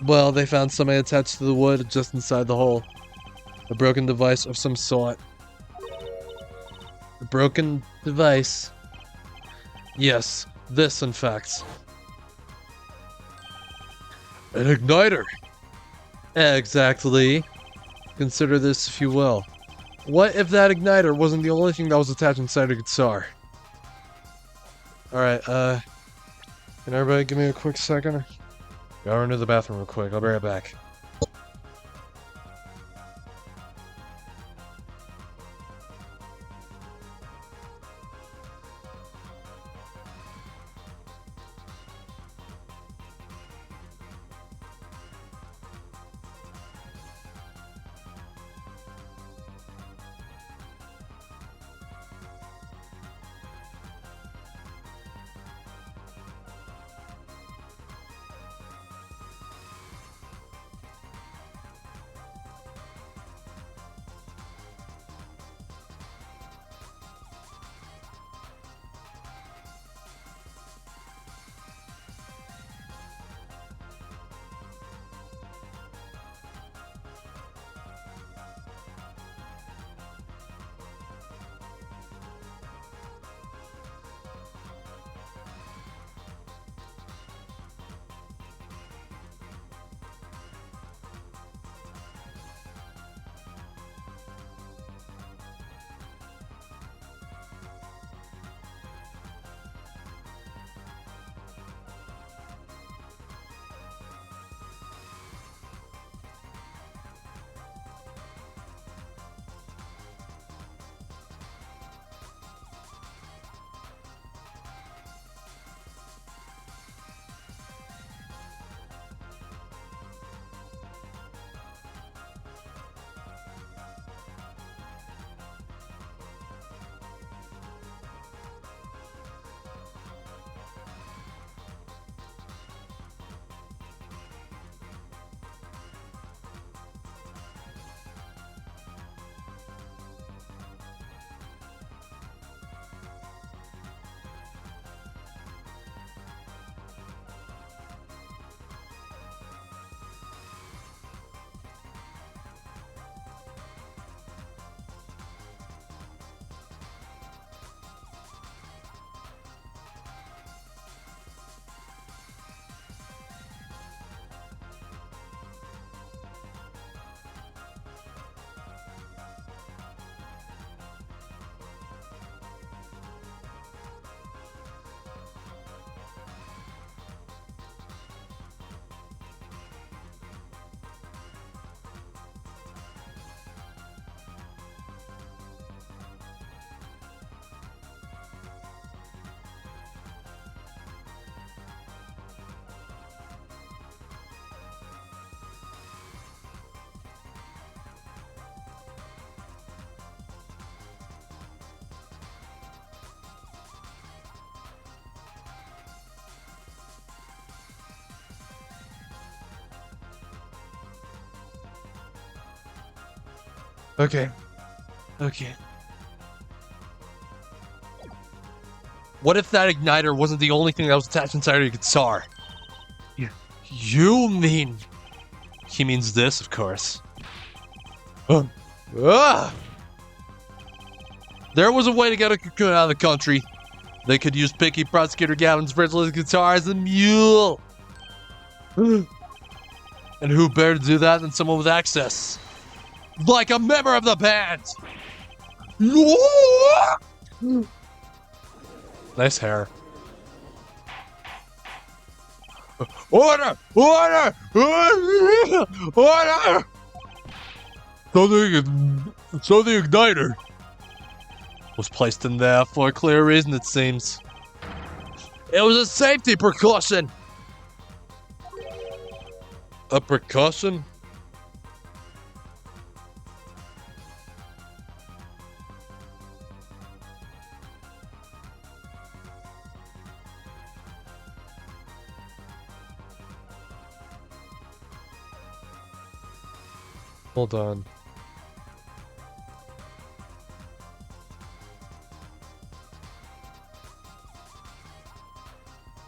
Well, they found something attached to the wood just inside the hole. A broken device of some sort. A broken device? Yes, this in fact. An igniter! Exactly. Consider this if you will. What if that igniter wasn't the only thing that was attached inside a guitar? Alright, can everybody give me a quick second? Go run to the bathroom real quick, I'll be right back. Okay. Okay. What if that igniter wasn't the only thing that was attached inside of your guitar? You mean... He means this, of course. There was a way to get a cocoon out of the country. They could use picky Prosecutor Gavin's original guitar as a mule. And who better to do that than someone with access? Like a member of the band! Nice hair. Order! Order! Order! Order! So the igniter was placed in there for a clear reason, it seems. It was a safety precaution! A precaution? Hold on.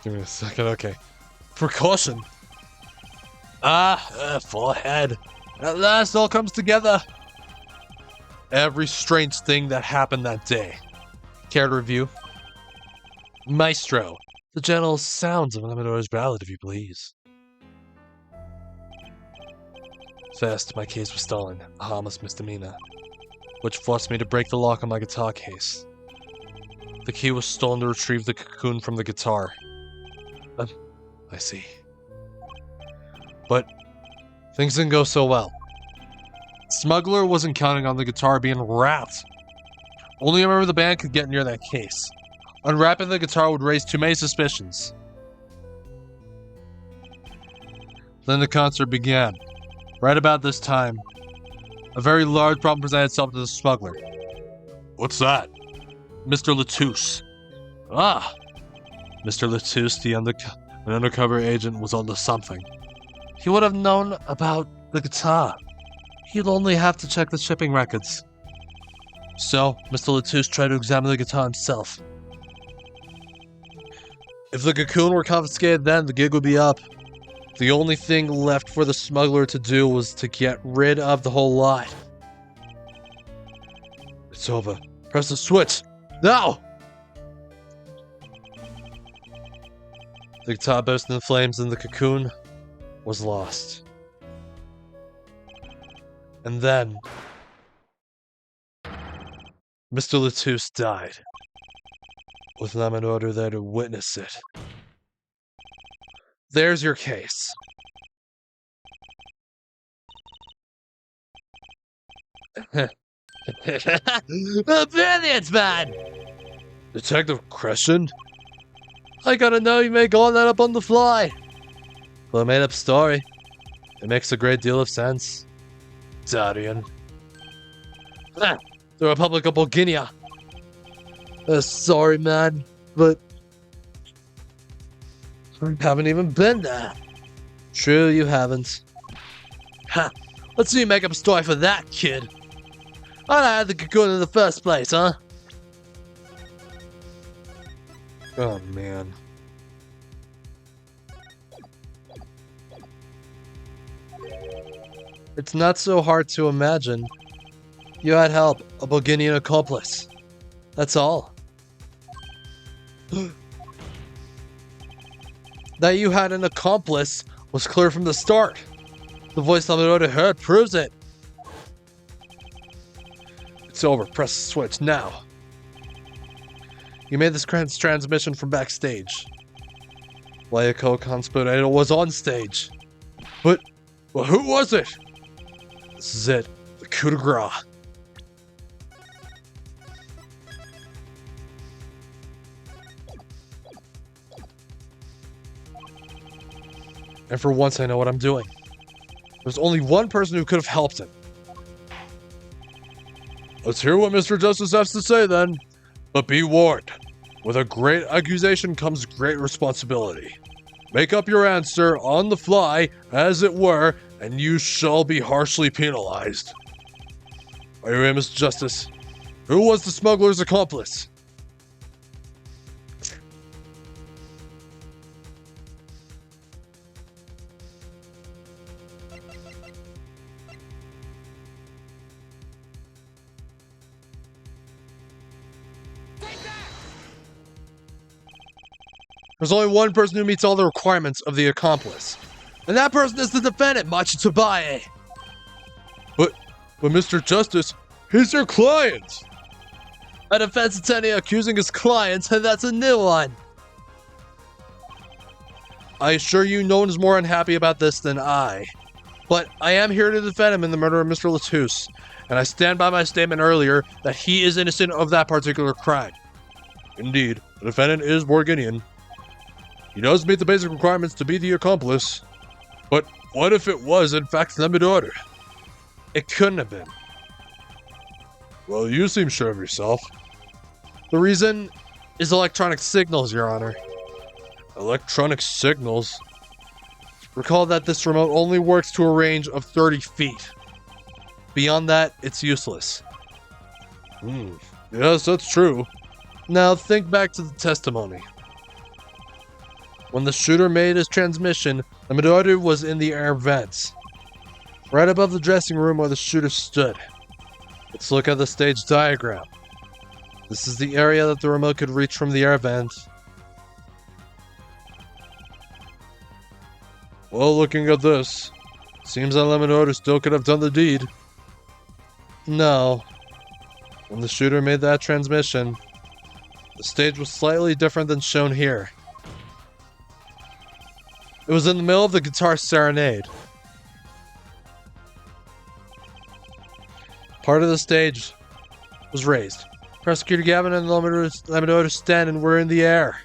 Give me a second, okay. Precaution! Full ahead. At last, all comes together. Every strange thing that happened that day. Care to review? Maestro. The gentle sounds of an Amador's ballad, if you please. First, my case was stolen, a harmless misdemeanor, which forced me to break the lock on my guitar case. The key was stolen to retrieve the cocoon from the guitar. I see. But things didn't go so well. Smuggler wasn't counting on the guitar being wrapped. Only a member of the band could get near that case. Unwrapping the guitar would raise too many suspicions. Then the concert began. Right about this time, a very large problem presented itself to the smuggler. What's that? Mr. Latouche. Ah! Mr. Latouche, an undercover agent, was onto something. He would have known about the guitar. He'd only have to check the shipping records. So, Mr. Latouche tried to examine the guitar himself. If the cocoon were confiscated then, the gig would be up. The only thing left for the smuggler to do was to get rid of the whole lot. It's over. Press the switch. Now! The guitar burst into flames and the cocoon was lost. And then... Mr. Latouche died. With an order there to witness it. There's your case. Brilliant, man! Detective Crescent? I gotta know you make all that up on the fly. Well, a made-up story. It makes a great deal of sense. Darian. The Republic of Bulgaria. Sorry, man, but I haven't even been there. True, you haven't. Ha! Let's see you make up a story for that, kid. I had the cocoon in the first place, huh? Oh, man. It's not so hard to imagine. You had help, a Bulgarian accomplice. That's all. That you had an accomplice was clear from the start. The voice I already heard proves it. It's over. Press the switch now. You made this transmission from backstage. While your co-conspirator was on stage. But who was it? This is it. The coup de grace. And for once, I know what I'm doing. There's only one person who could have helped him. Let's hear what Mr. Justice has to say, then. But be warned. With a great accusation comes great responsibility. Make up your answer on the fly, as it were, and you shall be harshly penalized. Are you here, Mr. Justice? Who was the smuggler's accomplice? There's only one person who meets all the requirements of the accomplice. And that person is the defendant, Machi Tabaye. But Mr. Justice, he's your client. A defense attorney accusing his client, and that's a new one. I assure you no one is more unhappy about this than I. But I am here to defend him in the murder of Mr. Latouche, and I stand by my statement earlier that he is innocent of that particular crime. Indeed, the defendant is Borginian. He does meet the basic requirements to be the accomplice. But what if it was, in fact, the Midori? It couldn't have been. Well, you seem sure of yourself. The reason is electronic signals, Your Honor. Electronic signals? Recall that this remote only works to a range of 30 feet. Beyond that, it's useless. Yes, that's true. Now think back to the testimony. When the shooter made his transmission, the Midori was in the air vents, right above the dressing room where the shooter stood. Let's look at the stage diagram. This is the area that the remote could reach from the air vent. Well, looking at this, seems that Midori still could have done the deed. No. When the shooter made that transmission, the stage was slightly different than shown here. It was in the middle of the guitar serenade. Part of the stage was raised. Prosecutor Gavin and Lamidori Stanton were in the air.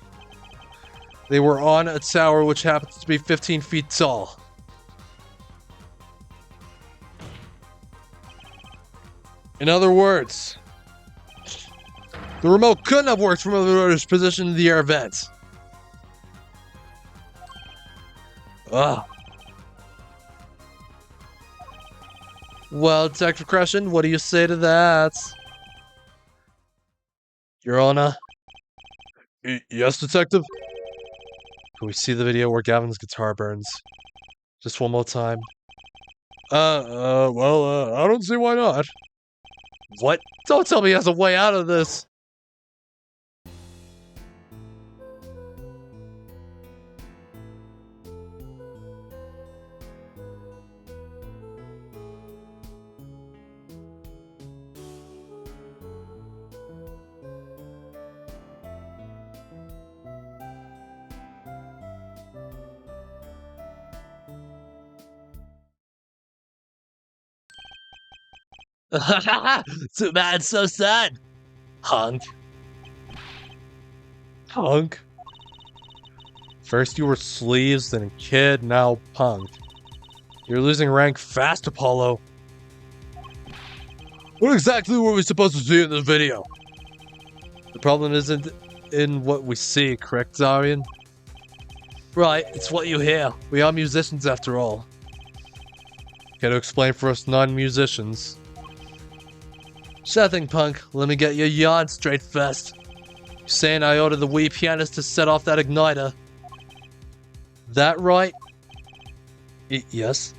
They were on a tower which happens to be 15 feet tall. In other words, the remote couldn't have worked from Lamidori's position in the air vent. Ugh. Well, Detective Crescent, what do you say to that? Your Honor? Yes, Detective? Can we see the video where Gavin's guitar burns? Just one more time. Well, I don't see why not. What? Don't tell me he has a way out of this! Too bad, so sad. Hunk. Punk. First you were sleeves, then kid, now punk. You're losing rank fast, Apollo. What exactly were we supposed to see in this video? The problem isn't in what we see, correct, Darian? Right, it's what you hear. We are musicians after all. Can you explain for us non-musicians? Sure thing, punk. Let me get your yarn straight first. You're saying I ordered the Wii pianist to set off that igniter. That right? Yes.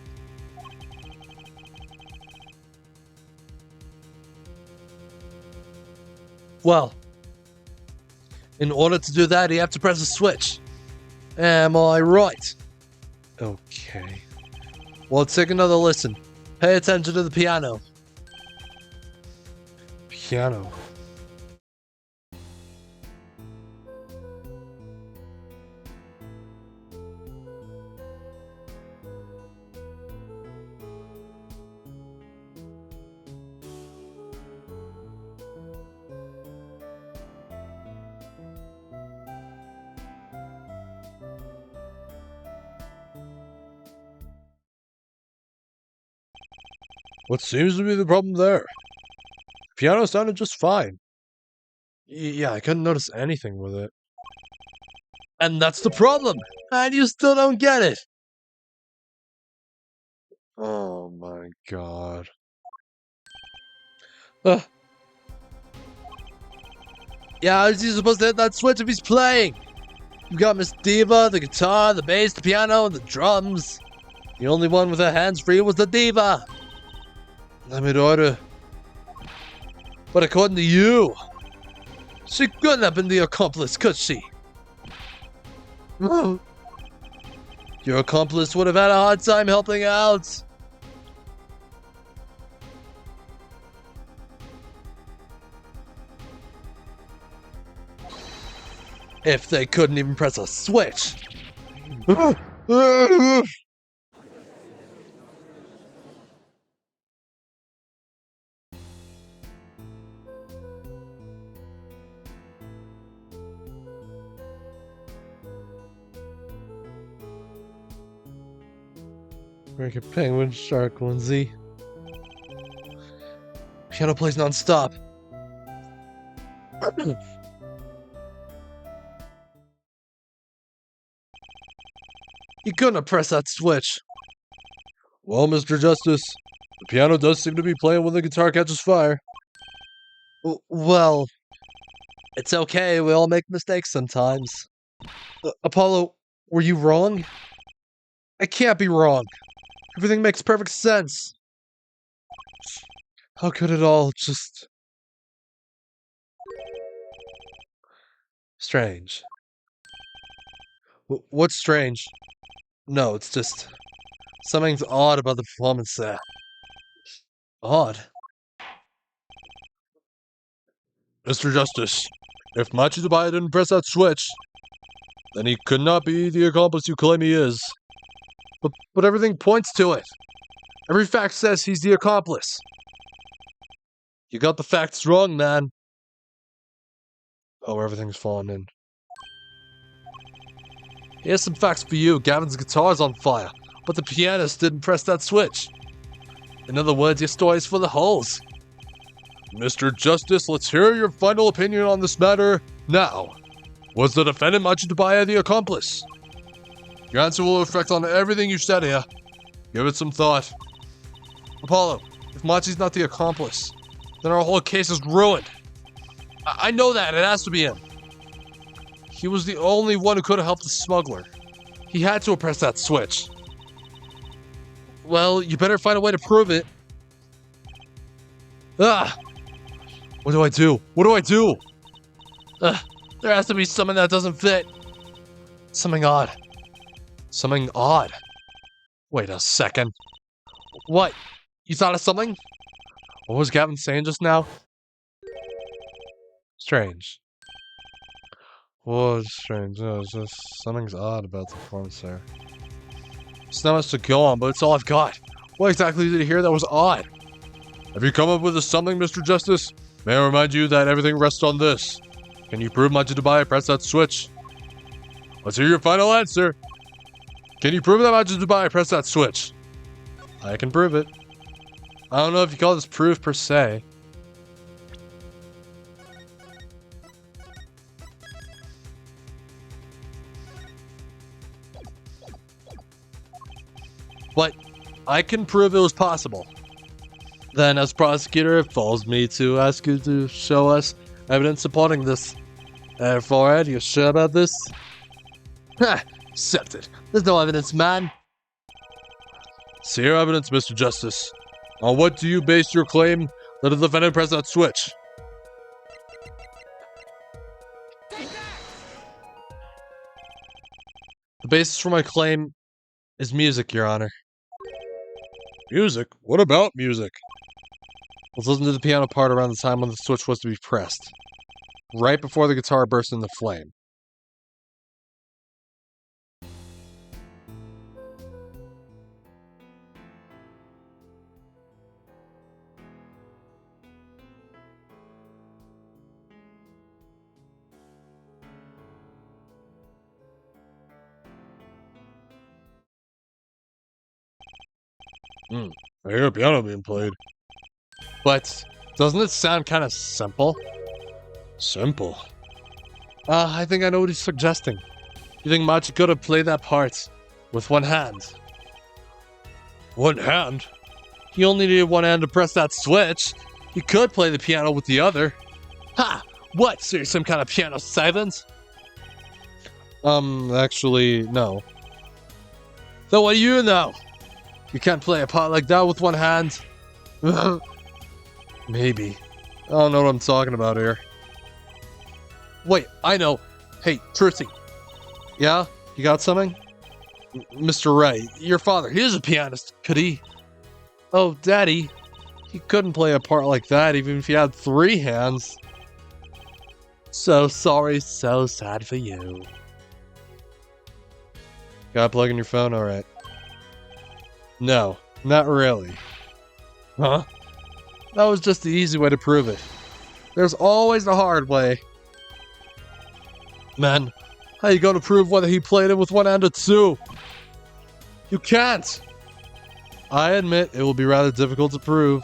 Well, in order to do that, you have to press a switch. Am I right? Okay. Well, take another listen. Pay attention to the piano. Piano. What seems to be the problem there? Piano sounded just fine. Yeah, I couldn't notice anything with it. And that's the problem! And you still don't get it! Oh my god. Uh. Yeah, how's he supposed to hit that switch if he's playing? You've got Miss Diva, the guitar, the bass, the piano, and the drums. The only one with her hands free was the Diva. I made order. But according to you, she couldn't have been the accomplice, could she? Your accomplice would have had a hard time helping out. If they couldn't even press a switch. Like a penguin, shark, onesie. Piano plays non-stop. You couldn't have pressed that switch. Well, Mr. Justice, the piano does seem to be playing when the guitar catches fire. Well, it's okay. We all make mistakes sometimes. Apollo, were you wrong? I can't be wrong. Everything makes perfect sense. How could it all just... Strange. What's strange? No, it's just... Something's odd about the performance there. Odd? Mr. Justice, if Machidabaya didn't press that switch, then he could not be the accomplice you claim he is. But everything points to it. Every fact says he's the accomplice. You got the facts wrong, man. Oh, everything's falling in. Here's some facts for you. Gavin's guitar's on fire, but the pianist didn't press that switch. In other words, your story's full of holes. Mr. Justice, let's hear your final opinion on this matter now. Was the defendant Machidabaya the accomplice? Your answer will reflect on everything you said here. Give it some thought. Apollo, if Machi's not the accomplice, then our whole case is ruined. I know that. It has to be him. He was the only one who could have helped the smuggler. He had to have pressed that switch. Well, you better find a way to prove it. Ah! What do I do? What do I do? There has to be something that doesn't fit. Something odd. Something odd. Wait a second. What? You thought of something? What was Gavin saying just now? Strange. Whoa, strange. No, it's just something's odd about the performance there. It's not much to go on, but it's all I've got. What exactly did you hear that was odd? Have you come up with something, Mr. Justice? May I remind you that everything rests on this. Can you prove Machidabaya pressed that switch? Let's hear your final answer. Can you prove that Machidabaya pressed that switch? I can prove it. I don't know if you call this proof per se. But I can prove it was possible. Then, as prosecutor, it falls me to ask you to show us evidence supporting this. Forehead, you sure about this? Ha! Accepted. There's no evidence, man. See your evidence, Mr. Justice. On what do you base your claim that the defendant pressed that switch? The basis for my claim is music, Your Honor. Music? What about music? Let's listen to the piano part around the time when the switch was to be pressed. Right before the guitar burst into flame. I hear a piano being played. But doesn't it sound kind of simple? Simple? I think I know what he's suggesting. You think Machi could have played that part with one hand? One hand? He only needed one hand to press that switch. He could play the piano with the other. Ha! What? So you're some kind of piano savant? Actually, no. So what do you know? You can't play a part like that with one hand. Maybe. I don't know what I'm talking about here. Wait, I know. Hey, Trixie. Yeah? You got something? Mr. Ray, your father, he is a pianist. Could he? Oh, Daddy. He couldn't play a part like that even if he had 3 hands. So sorry, so sad for you. Got a plug in your phone? Alright. No, not really. Huh? That was just the easy way to prove it. There's always the hard way. Man, how you gonna prove whether he played it with one hand or 2? You can't! I admit it will be rather difficult to prove,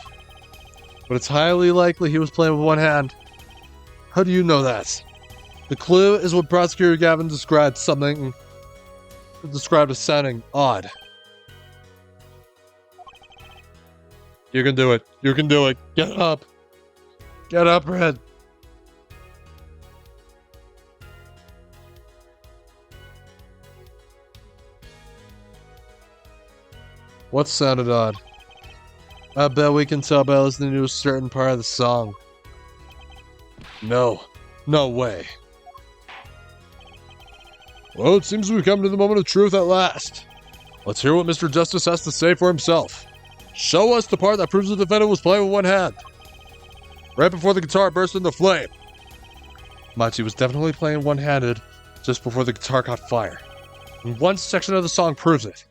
but it's highly likely he was playing with one hand. How do you know that? The clue is what Prosecutor Gavin described as sounding odd. You can do it. You can do it. Get up. Get up, Red. What sounded odd? I bet we can tell by listening to a certain part of the song. No. No way. Well, it seems we've come to the moment of truth at last. Let's hear what Mr. Justice has to say for himself. Show us the part that proves the defendant was playing with one hand. Right before the guitar burst into flame. Machi was definitely playing one-handed just before the guitar caught fire. And one section of the song proves it.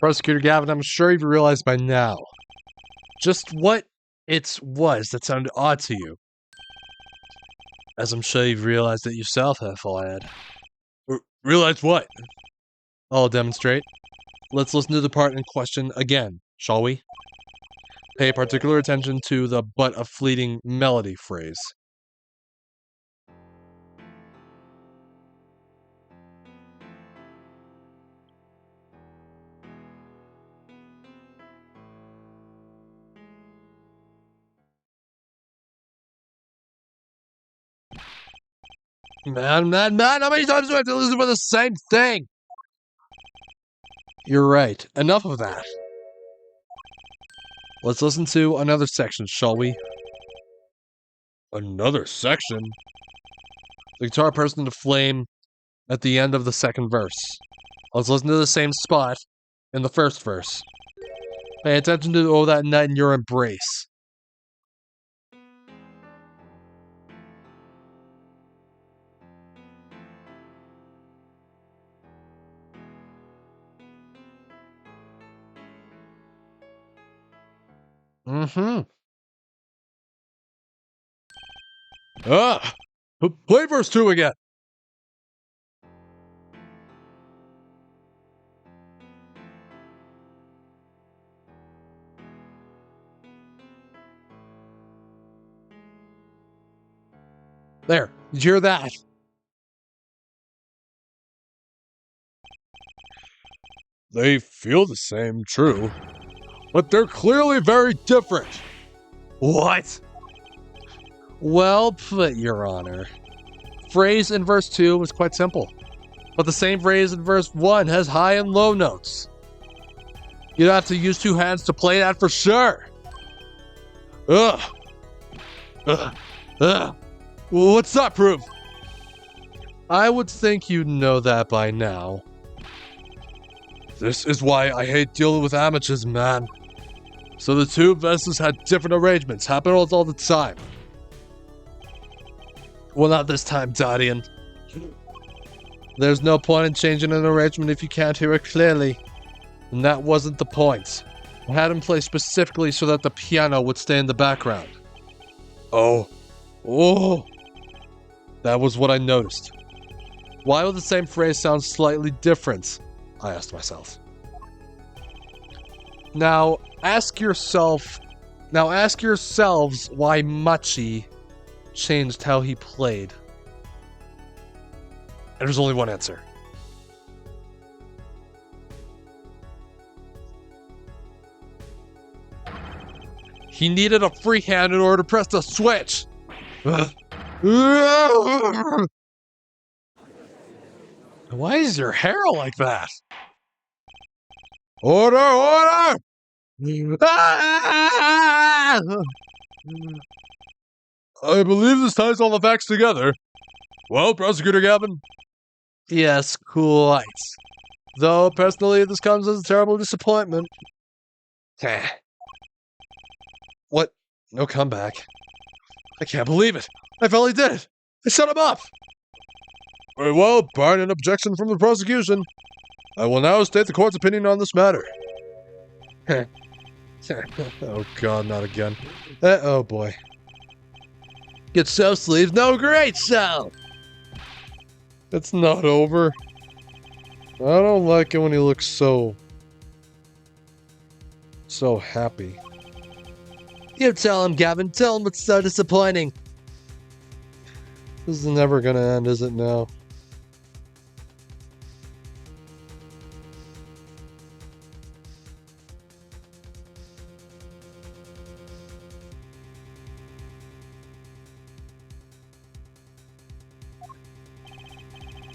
Prosecutor Gavin, I'm sure you've realized by now just what it was that sounded odd to you. As I'm sure you've realized it yourself, Half-Lad. Realized what? I'll demonstrate. Let's listen to the part in question again, shall we? Pay particular attention to the "but a fleeting melody" phrase. Man, how many times do I have to listen to the same thing? You're right. Enough of that. Let's listen to another section, shall we? Another section? The guitar burst into flame at the end of the second verse. Let's listen to the same spot in the first verse. Pay attention to all that nut in your embrace. Mm-hmm. Ah! Play verse 2 again! There, did you hear that? They feel the same, true. But they're clearly very different. What? Well put, Your Honor. Phrase in verse 2 was quite simple. But the same phrase in verse 1 has high and low notes. You'd have to use 2 hands to play that for sure. Ugh. Ugh. Ugh. What's that proof? I would think you'd know that by now. This is why I hate dealing with amateurs, man. So the 2 vessels had different arrangements, happen all the time. Well, not this time, Guardian. There's no point in changing an arrangement if you can't hear it clearly. And that wasn't the point. I had him play specifically so that the piano would stay in the background. Oh. That was what I noticed. Why would the same phrase sound slightly different? I asked myself. Now ask yourselves why Machi changed how he played. And there's only one answer. He needed a free hand in order to press the switch. Why is your hair like that? Order! I believe this ties all the facts together. Well, Prosecutor Gavin? Yes, quite. Though, personally, this comes as a terrible disappointment. What? No comeback. I can't believe it. I finally did it. I shut him up. Very well, barring an objection from the prosecution, I will now state the court's opinion on this matter. Oh god, not again. Oh boy. Get so sleeves, no great so! It's not over. I don't like it when he looks so happy. You tell him, Gavin. Tell him it's so disappointing. This is never gonna end, is it now?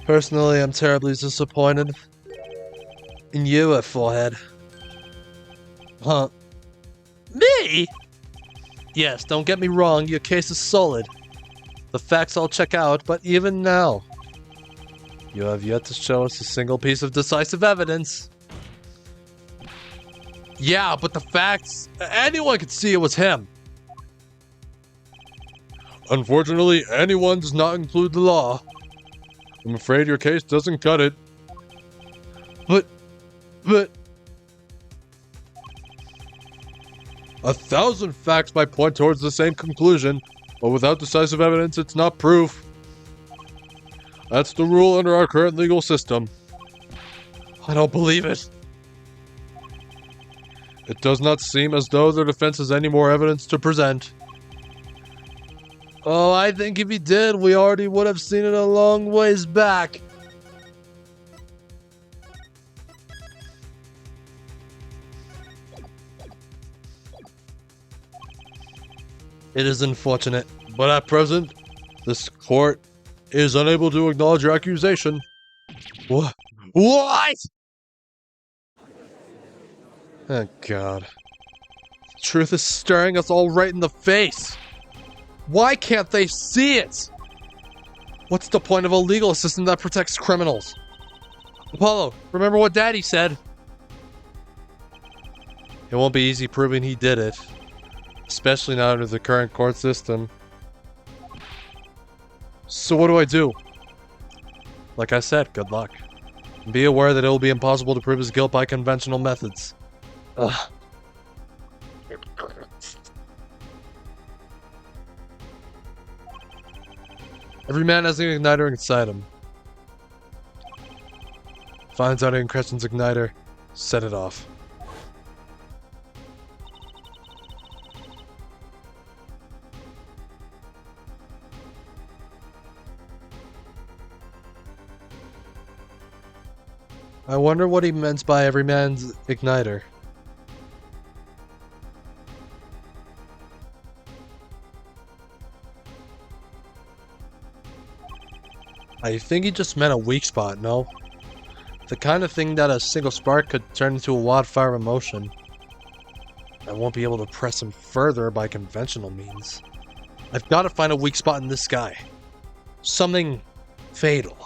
Personally, I'm terribly disappointed. In you, forehead. Huh? Me? Yes, don't get me wrong, your case is solid. The facts all check out, but even now, you have yet to show us a single piece of decisive evidence. Yeah, but the facts, anyone could see it was him. Unfortunately, anyone does not include the law. I'm afraid your case doesn't cut it. But... 1,000 facts might point towards the same conclusion, but without decisive evidence, it's not proof. That's the rule under our current legal system. I don't believe it. It does not seem as though their defense has any more evidence to present. Oh, I think if he did, we already would have seen it a long ways back. It is unfortunate, but at present, this court is unable to acknowledge your accusation. What? What? Oh, God. The truth is staring us all right in the face. Why can't they see it? What's the point of a legal system that protects criminals? Apollo, remember what Daddy said? It won't be easy proving he did it, especially not under the current court system. So what do I do? Like I said, good luck. Be aware that it will be impossible to prove his guilt by conventional methods. Ugh. Every man has an igniter inside him. Finds out in Crescent's igniter, set it off. I wonder what he meant by every man's igniter. I think he just meant a weak spot, no? The kind of thing that a single spark could turn into a wildfire of emotion. I won't be able to press him further by conventional means. I've got to find a weak spot in this guy. Something fatal.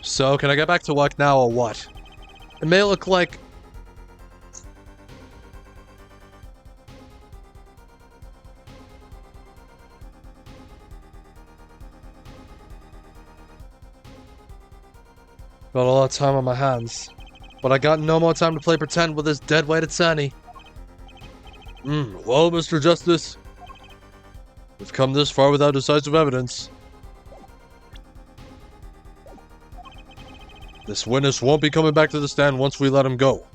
So, can I get back to work now or what? It may look like... Got a lot of time on my hands. But I got no more time to play pretend with this dead-weighted Sunny. Well, Mr. Justice. We've come this far without decisive evidence. This witness won't be coming back to the stand once we let him go.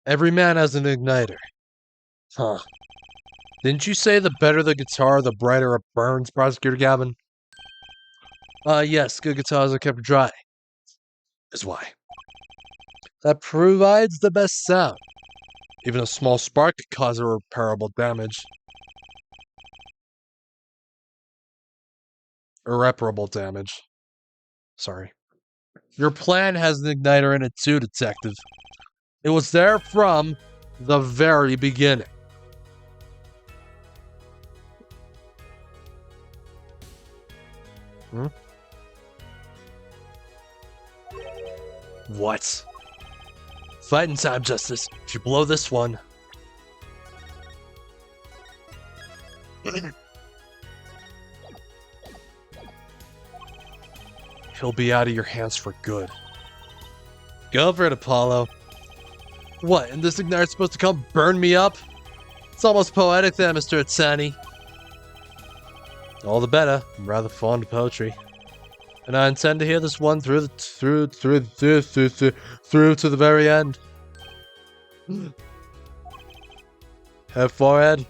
Every man has an igniter. Huh. Didn't you say the better the guitar, the brighter it burns, Prosecutor Gavin? Yes, good guitars are kept dry. Is why. That provides the best sound. Even a small spark could cause irreparable damage. Irreparable damage. Sorry. Your plan has an igniter in it too, Detective. It was there from the very beginning. What? Fighting time, Justice. If you blow this one... he'll be out of your hands for good. Go for it, Apollo. What, and this igniter's supposed to come burn me up? It's almost poetic there, Mr. Atsani. All the better. I'm rather fond of poetry. And I intend to hear this one through to the very end. Herr Forehead,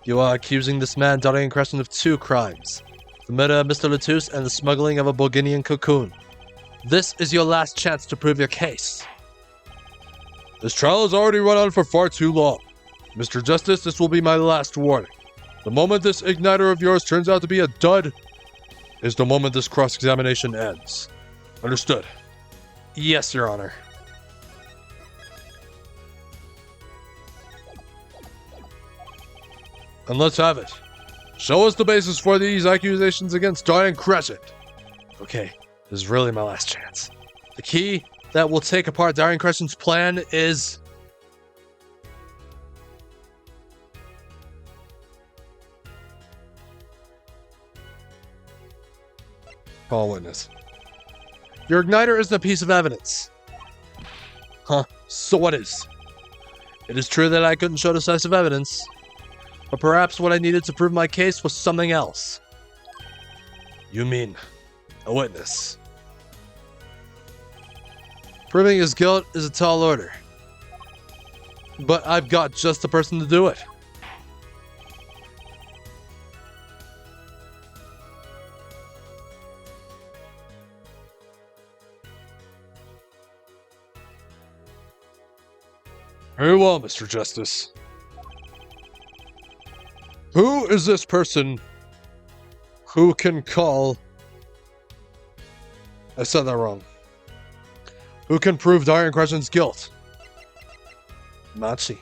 you are accusing this man, Dotting and Crescent, of 2 crimes. The murder of Mr. Latouche and the smuggling of a Burgundian cocoon. This is your last chance to prove your case. This trial has already run on for far too long. Mr. Justice, this will be my last warning. The moment this igniter of yours turns out to be a dud, is the moment this cross-examination ends. Understood? Yes, Your Honor. And let's have it. Show us the basis for these accusations against Diane Crescent. Okay, this is really my last chance. The key that will take apart Diane Crescent's plan is... Call witness. Your igniter isn't a piece of evidence. Huh, so what is? It is true that I couldn't show decisive evidence, but perhaps what I needed to prove my case was something else. You mean a witness? Proving his guilt is a tall order, but I've got just the person to do it. Very well, Mr. Justice. Who is this person who can call... I said that wrong. Who can prove Diane Crescent's guilt? Machi.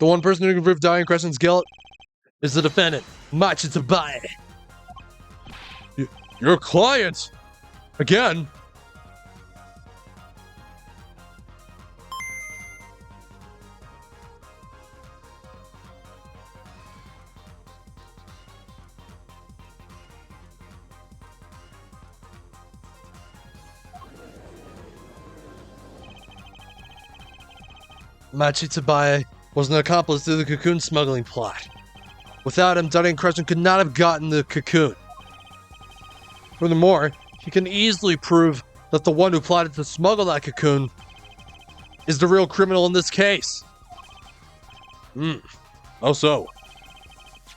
The one person who can prove Diane Crescent's guilt is the defendant, Machitabae. Your client? Again? Machitabae was an accomplice to the cocoon smuggling plot. Without him, Dunning Crescent could not have gotten the cocoon. Furthermore, he can easily prove that the one who plotted to smuggle that cocoon is the real criminal in this case. How so?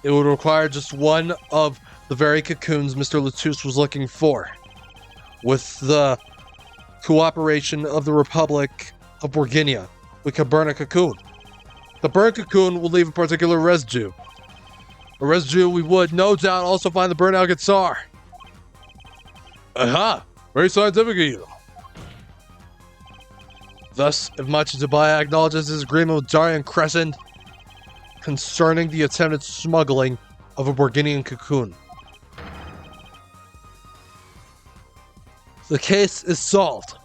It would require just one of the very cocoons Mr. Latouche was looking for. With the cooperation of the Republic of Bourguignon, we could burn a cocoon. The burnt cocoon will leave a particular residue. A residue we would, no doubt, also find the burnt out guitar. Aha! Very scientific of you. Thus, if Machitabae acknowledges his agreement with Darian Crescent concerning the attempted smuggling of a Bourguignon cocoon, the case is solved.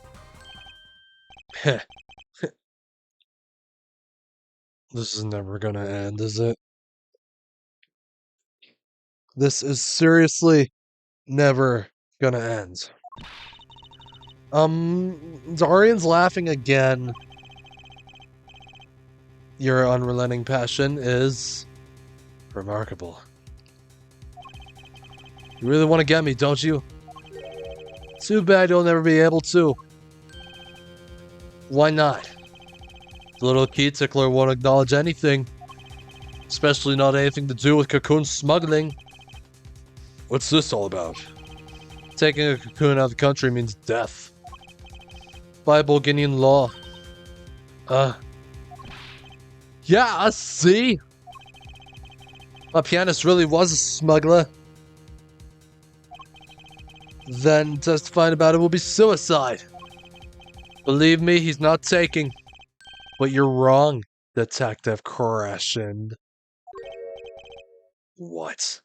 This is never gonna end, is it? This is seriously never gonna end. Darian's laughing again. Your unrelenting passion is remarkable. You really want to get me, don't you? Too bad you'll never be able to. Why not? The little key tickler won't acknowledge anything. Especially not anything to do with cocoon smuggling. What's this all about? Taking a cocoon out of the country means death. By Bourguignon law. Yeah, see? My pianist really was a smuggler. Then testifying about it will be suicide. Believe me, he's not taking. But you're wrong, Detective Crescent. What?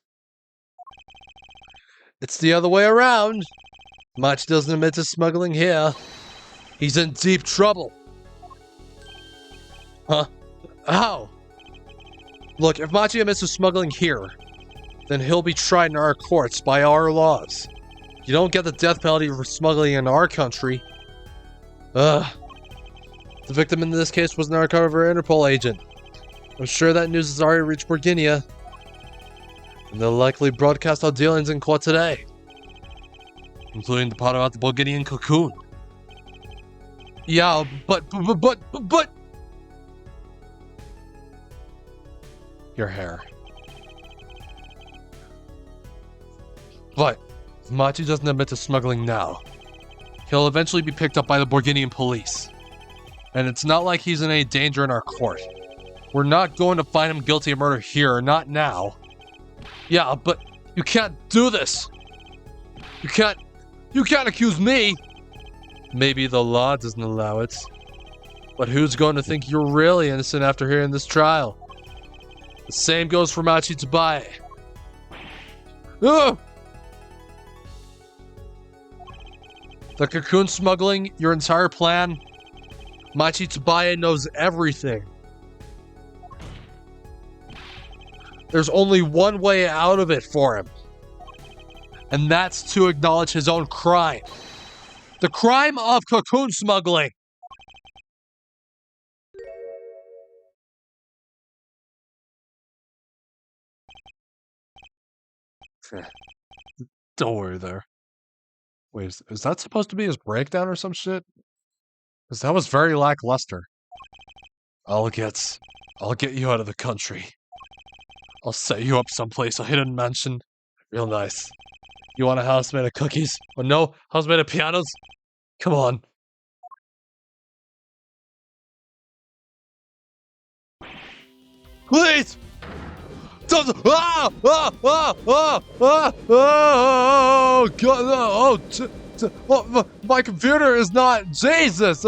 It's the other way around. Mach doesn't admit to smuggling here. He's in deep trouble. Huh? How? Look, if Machi admits to smuggling here, then he'll be tried in our courts by our laws. You don't get the death penalty for smuggling in our country. The victim in this case was an undercover Interpol agent. I'm sure that news has already reached Bourguignon. And they'll likely broadcast our dealings in court today. Including the part about the Bourguignon cocoon. Yeah, but... Your hair. But, if Machi doesn't admit to smuggling now, he'll eventually be picked up by the Bourguignon police. And it's not like he's in any danger in our court. We're not going to find him guilty of murder here, not now. Yeah, but you can't do this! You can't accuse me! Maybe the law doesn't allow it. But who's going to think you're really innocent after hearing this trial? The same goes for Machitabae. Ugh! The cocoon smuggling, your entire plan, Machitabae knows everything. There's only one way out of it for him. And that's to acknowledge his own crime. The crime of cocoon smuggling. Don't worry there. Wait, is that supposed to be his breakdown or some shit? Because that was very lackluster. I'll get you out of the country. I'll set you up someplace, a hidden mansion. Real nice. You want a house made of cookies? Oh no, house made of pianos? Come on. Please! Don't, oh, God, my computer is not, Jesus!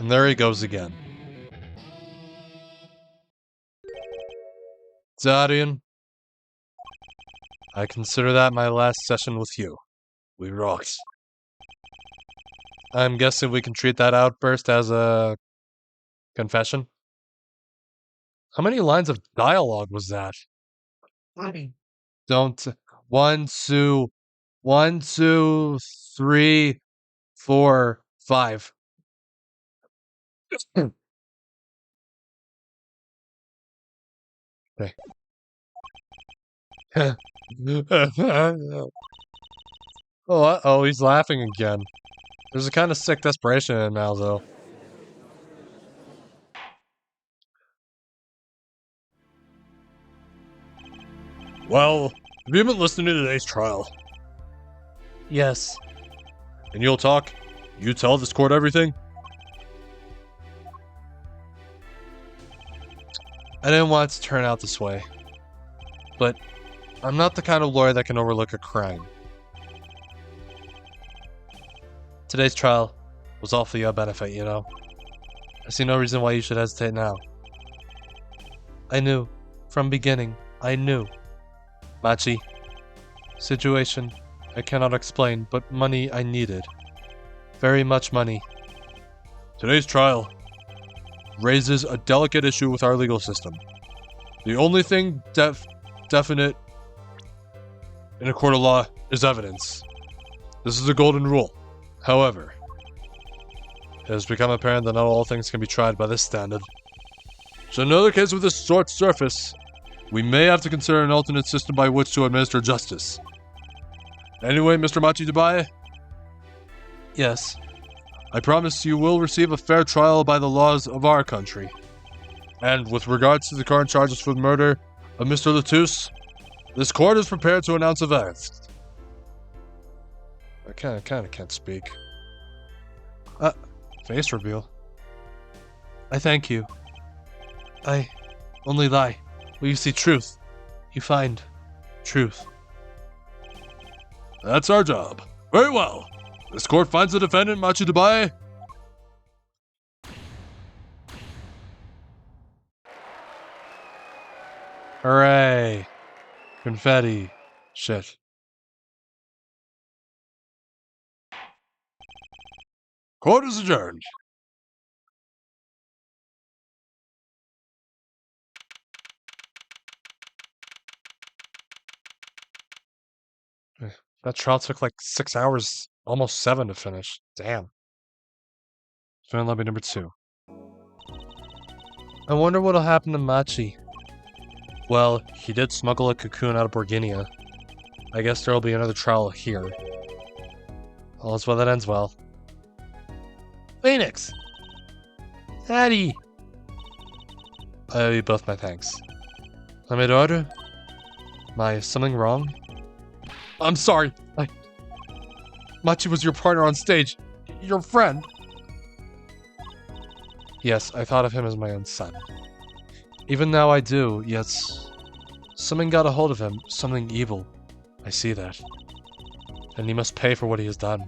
And there he goes again. Zarian, I consider that my last session with you. We rocked. I'm guessing we can treat that outburst as a confession? How many lines of dialogue was that? Don't. 1, 2, 1, 2, 3, 4, 5. Okay. Oh, he's laughing again. There's a kind of sick desperation in him now, though. Well, have you been listening to today's trial? Yes. And you'll talk? You tell this court everything? I didn't want it to turn out this way. But I'm not the kind of lawyer that can overlook a crime. Today's trial was all for your benefit, you know. I see no reason why you should hesitate now. I knew. From beginning, I knew. Machi. Situation I cannot explain, but money I needed. Very much money. Today's trial raises a delicate issue with our legal system. The only thing definite in a court of law is evidence. This is a golden rule. However, it has become apparent that not all things can be tried by this standard. So in another case with this short surface, we may have to consider an alternate system by which to administer justice. Anyway, Mr. Machi-Dabaye? Yes. I promise you will receive a fair trial by the laws of our country. And with regards to the current charges for the murder of Mr. Latouche, this court is prepared to announce a verdict. I kinda can't speak. Face reveal. I thank you. I only lie. Will you see truth? You find truth. That's our job. Very well. This court finds the defendant, Machi-Dabaye. Hooray. Confetti. Shit. Court is adjourned. That trial took like 6 hours, almost 7 to finish. Damn. Fan lobby number 2. I wonder what'll happen to Machi. Well, he did smuggle a cocoon out of Borginia. I guess there'll be another trial here. All's well that ends well. Phoenix! Daddy! I owe you both my thanks. I'm my daughter? Is something wrong? I'm sorry. Machi was your partner on stage. Your friend. Yes, I thought of him as my own son. Even now I do, yet something got a hold of him, something evil. I see that. And he must pay for what he has done.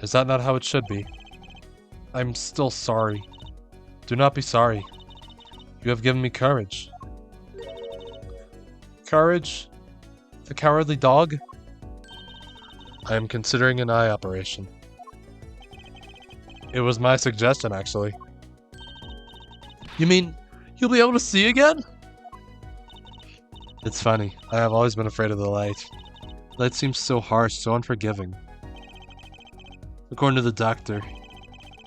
Is that not how it should be? I'm still sorry. Do not be sorry. You have given me courage. Courage? The cowardly dog? I am considering an eye operation. It was my suggestion, actually. You mean you'll be able to see again? It's funny. I have always been afraid of the light. The light seems so harsh, so unforgiving. According to the doctor,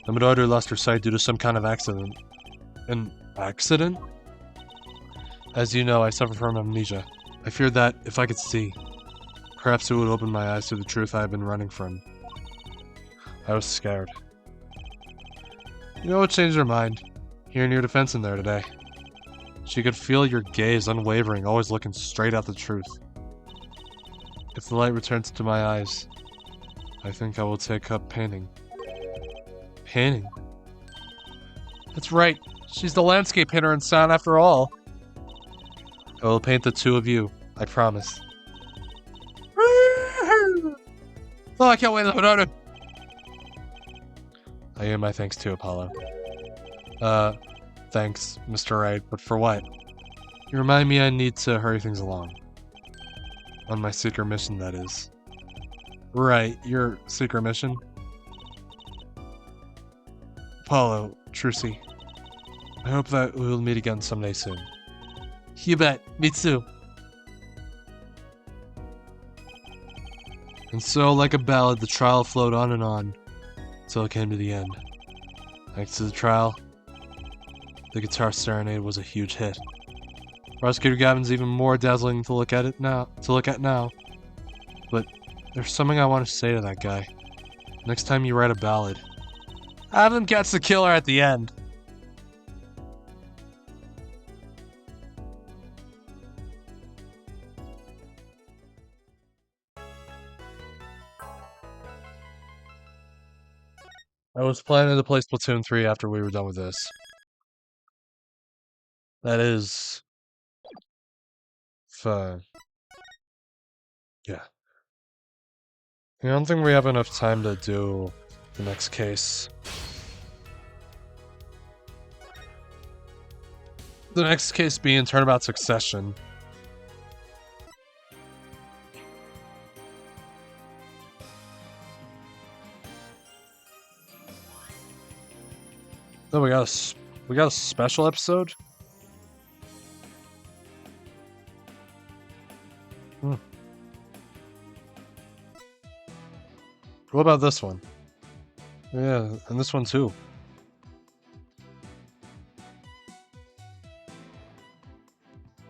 my daughter lost her sight due to some kind of accident. An accident? As you know, I suffer from amnesia. I feared that, if I could see, perhaps it would open my eyes to the truth I have been running from. I was scared. You know what changed her mind? Hearing your defense in there today. She could feel your gaze, unwavering, always looking straight at the truth. If the light returns to my eyes, I think I will take up painting. Painting? That's right. She's the landscape painter in sound after all. I will paint the two of you. I promise. Oh, I can't wait. I owe my thanks to Apollo. Thanks, Mr. Wright, but for what? You remind me I need to hurry things along. On my secret mission, that is. Right, your secret mission? Apollo, Trucy, I hope that we will meet again someday soon. You bet, me too. And so, like a ballad, the trial flowed on, until it came to the end. Thanks to the trial, the guitar serenade was a huge hit. Prosecutor Gavin's even more dazzling to look at now. But there's something I want to say to that guy. Next time you write a ballad, have him catch the killer at the end. I was planning to play Splatoon 3 after we were done with this. That is... fun. Yeah. I don't think we have enough time to do the next case. The next case being Turnabout Succession. Oh, we got a special episode? What about this one? Yeah, and this one too.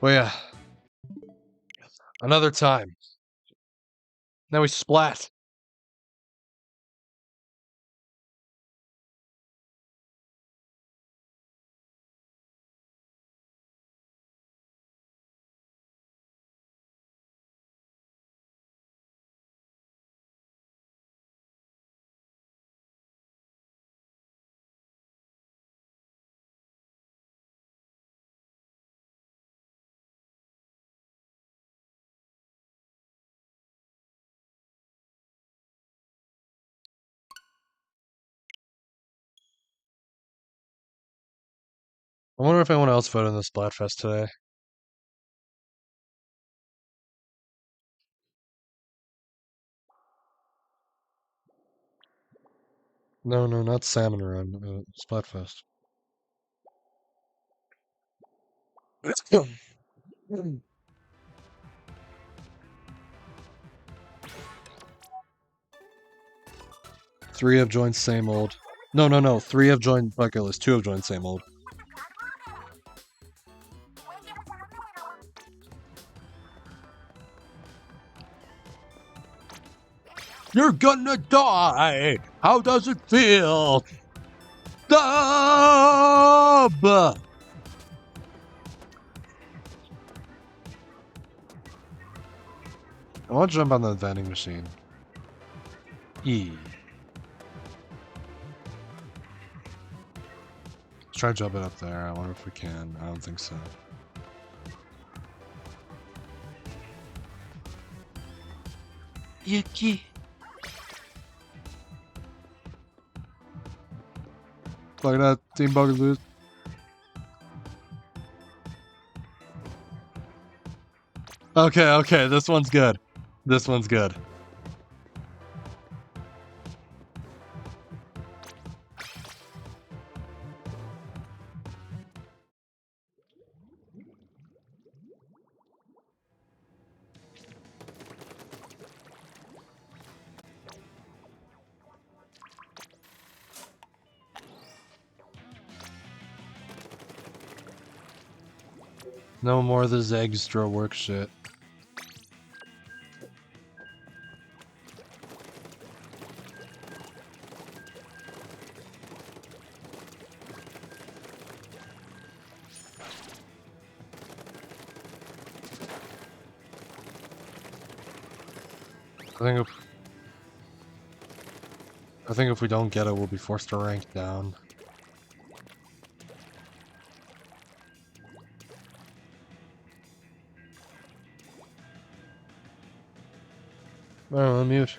Well, yeah. Another time. Now we splat. I wonder if anyone else voted in the Splatfest today. No, not Salmon Run. Splatfest. 3 have joined same old. No. 3 have joined bucket list. 2 have joined same old. You're gonna die! How does it feel? Dub! I want to jump on the vending machine. E. Let's try jumping up there. I wonder if we can. I don't think so. Yuki. Look at that. Team Buggy lose. Okay. This one's good. This one's good. No more of this extra work shit. I think if we don't get it, we'll be forced to rank down. Oh, unmute.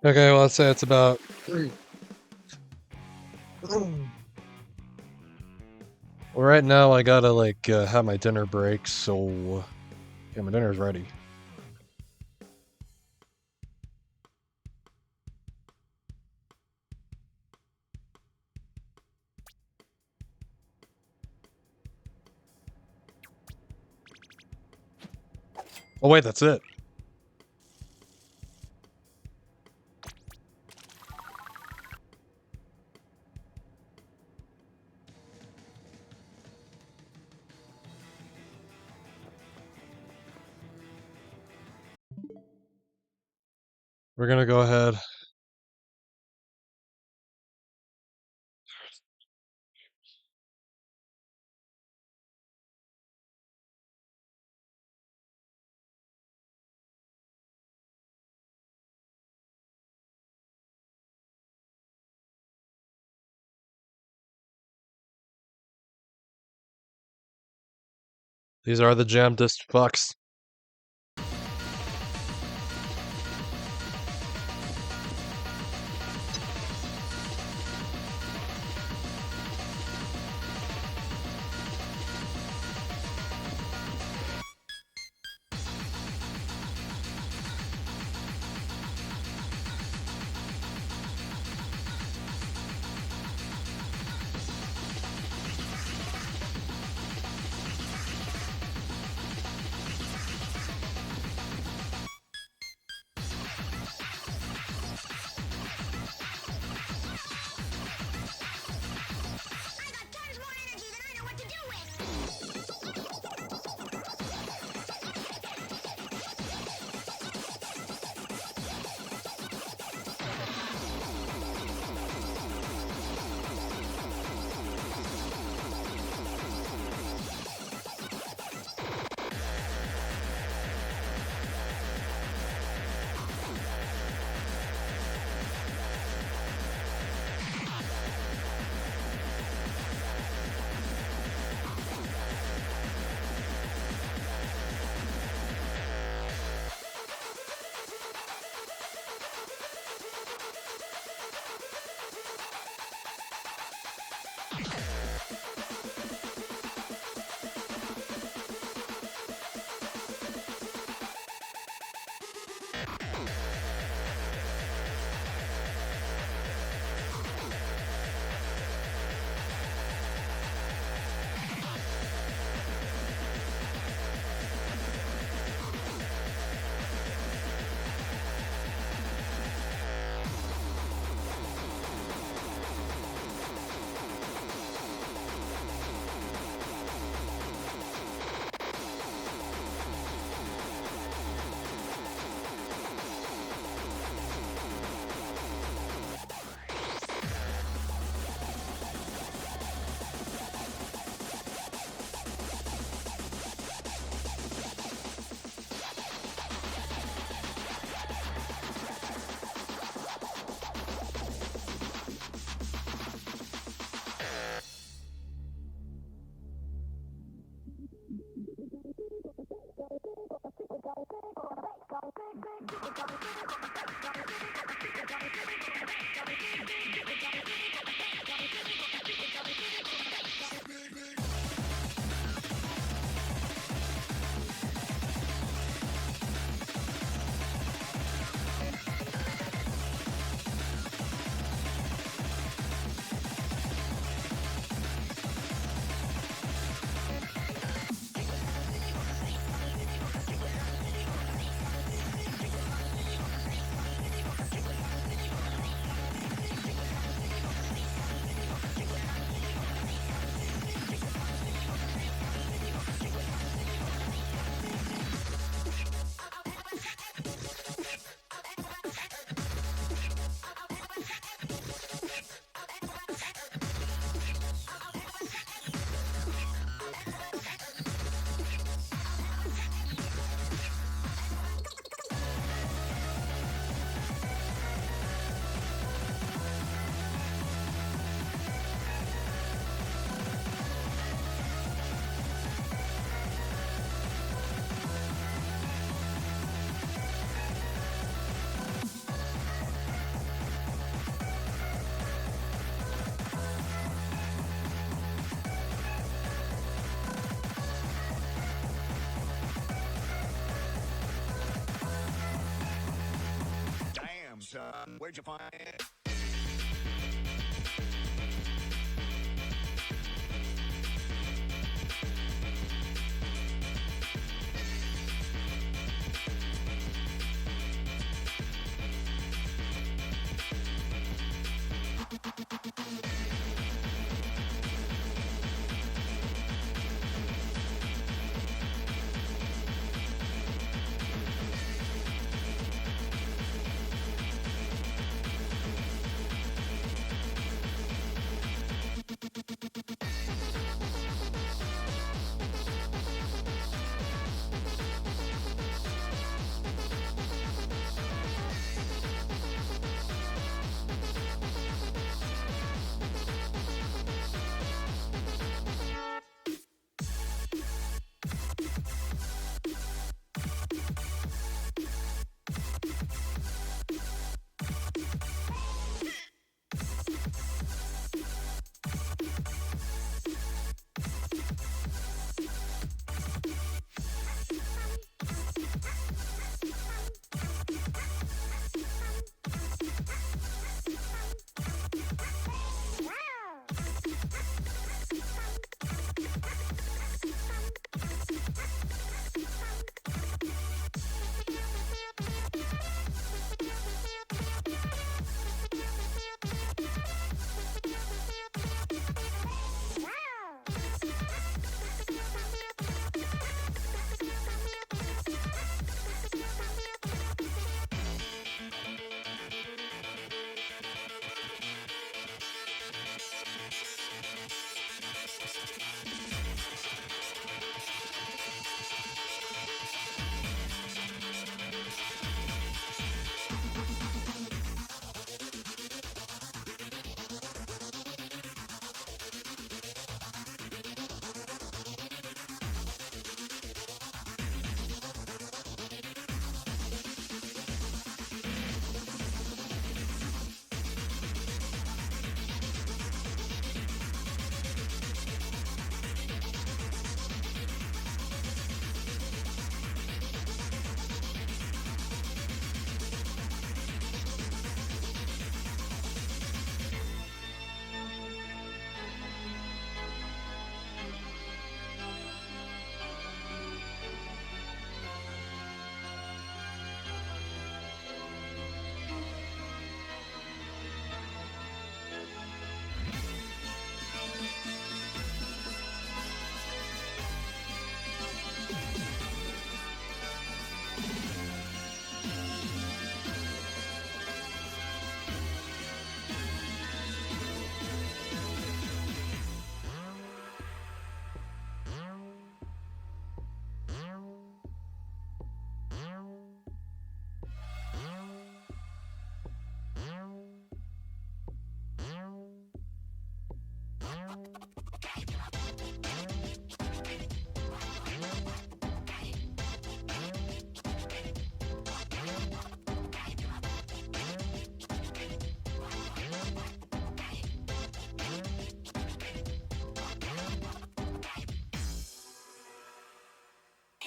Okay, well, let's say it's about... Well, right now I gotta, like, have my dinner break, so... Yeah, my dinner's ready. Oh wait, that's it. We're gonna go ahead. These are the jamdest fucks. son. Where'd you find it?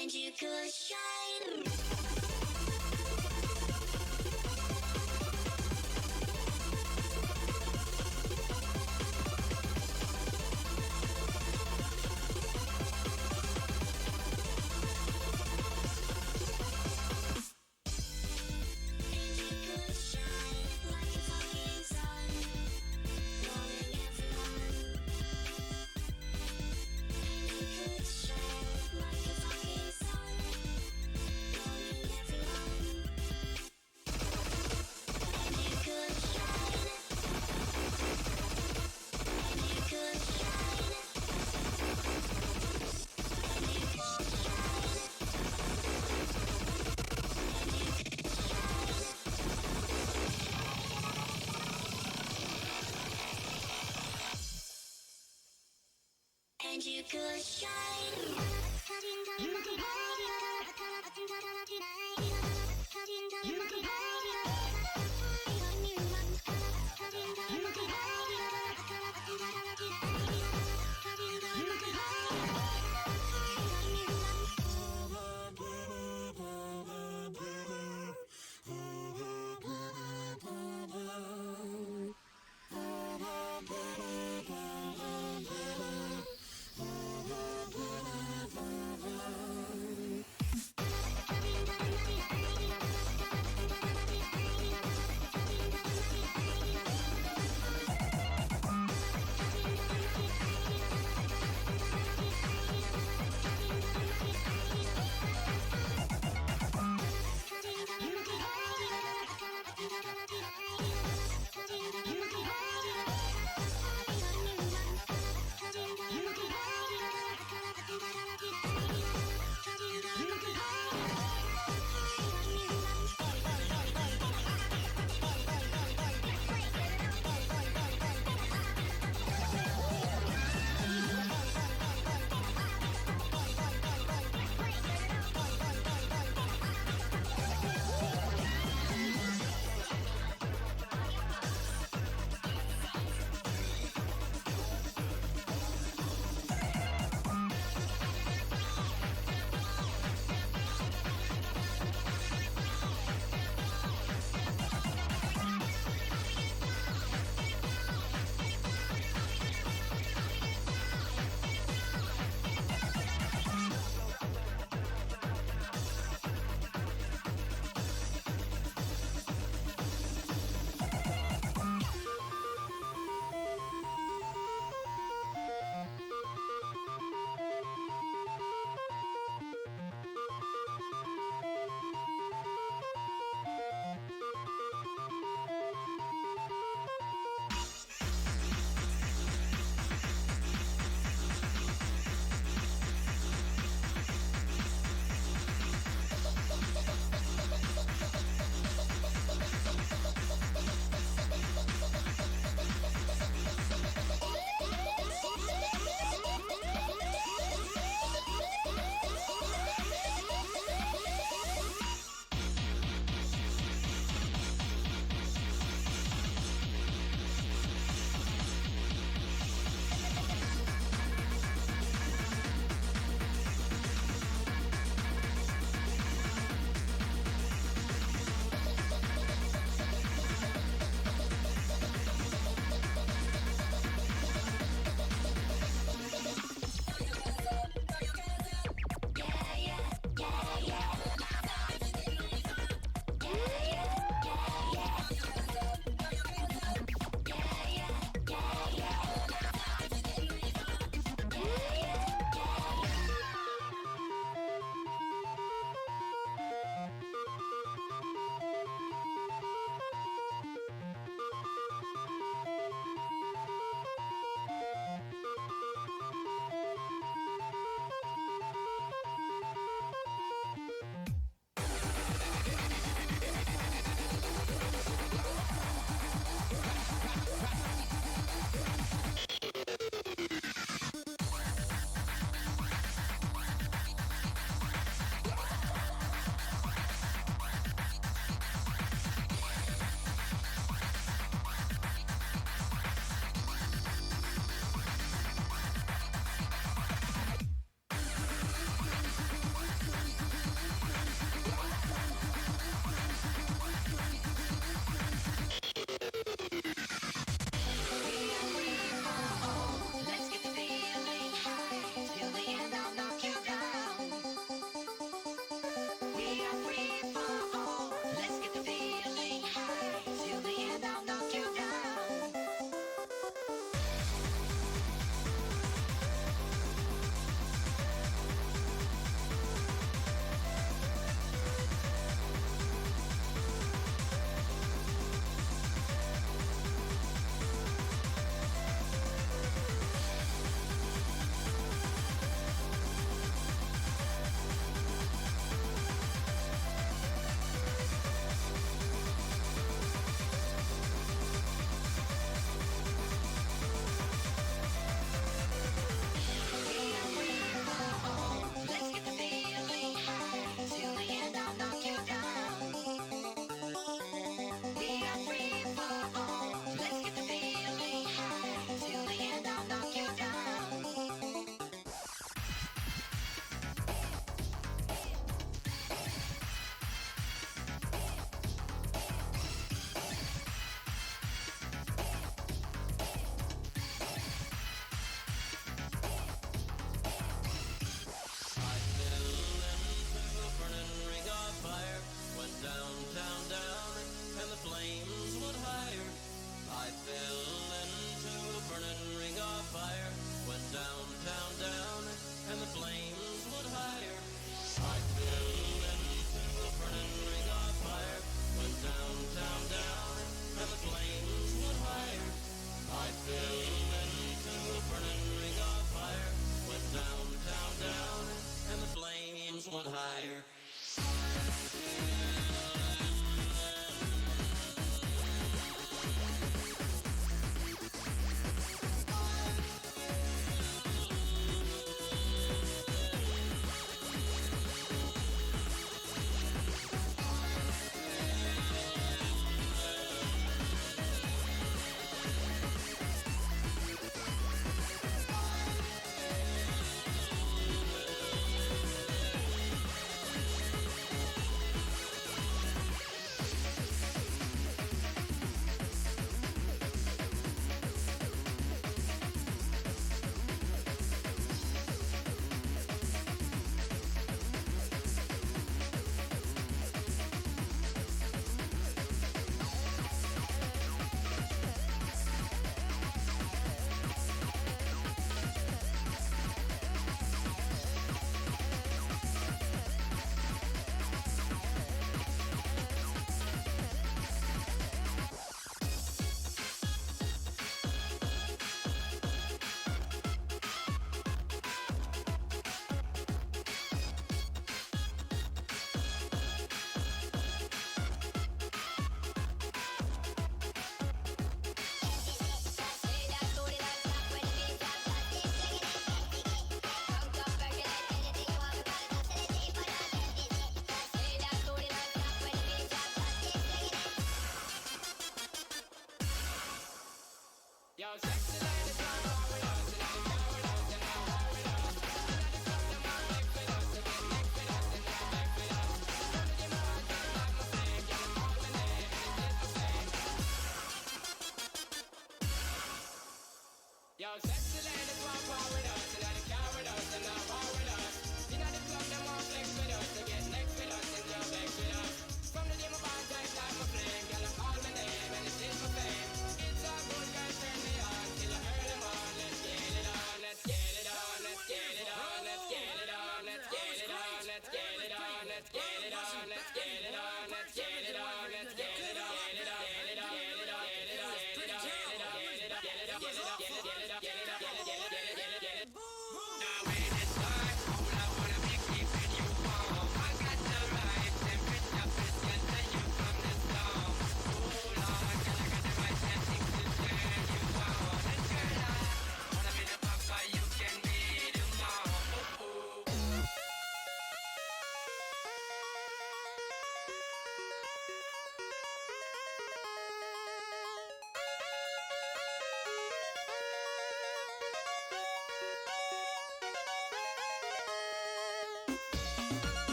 And you could shine. Like a fucking sun,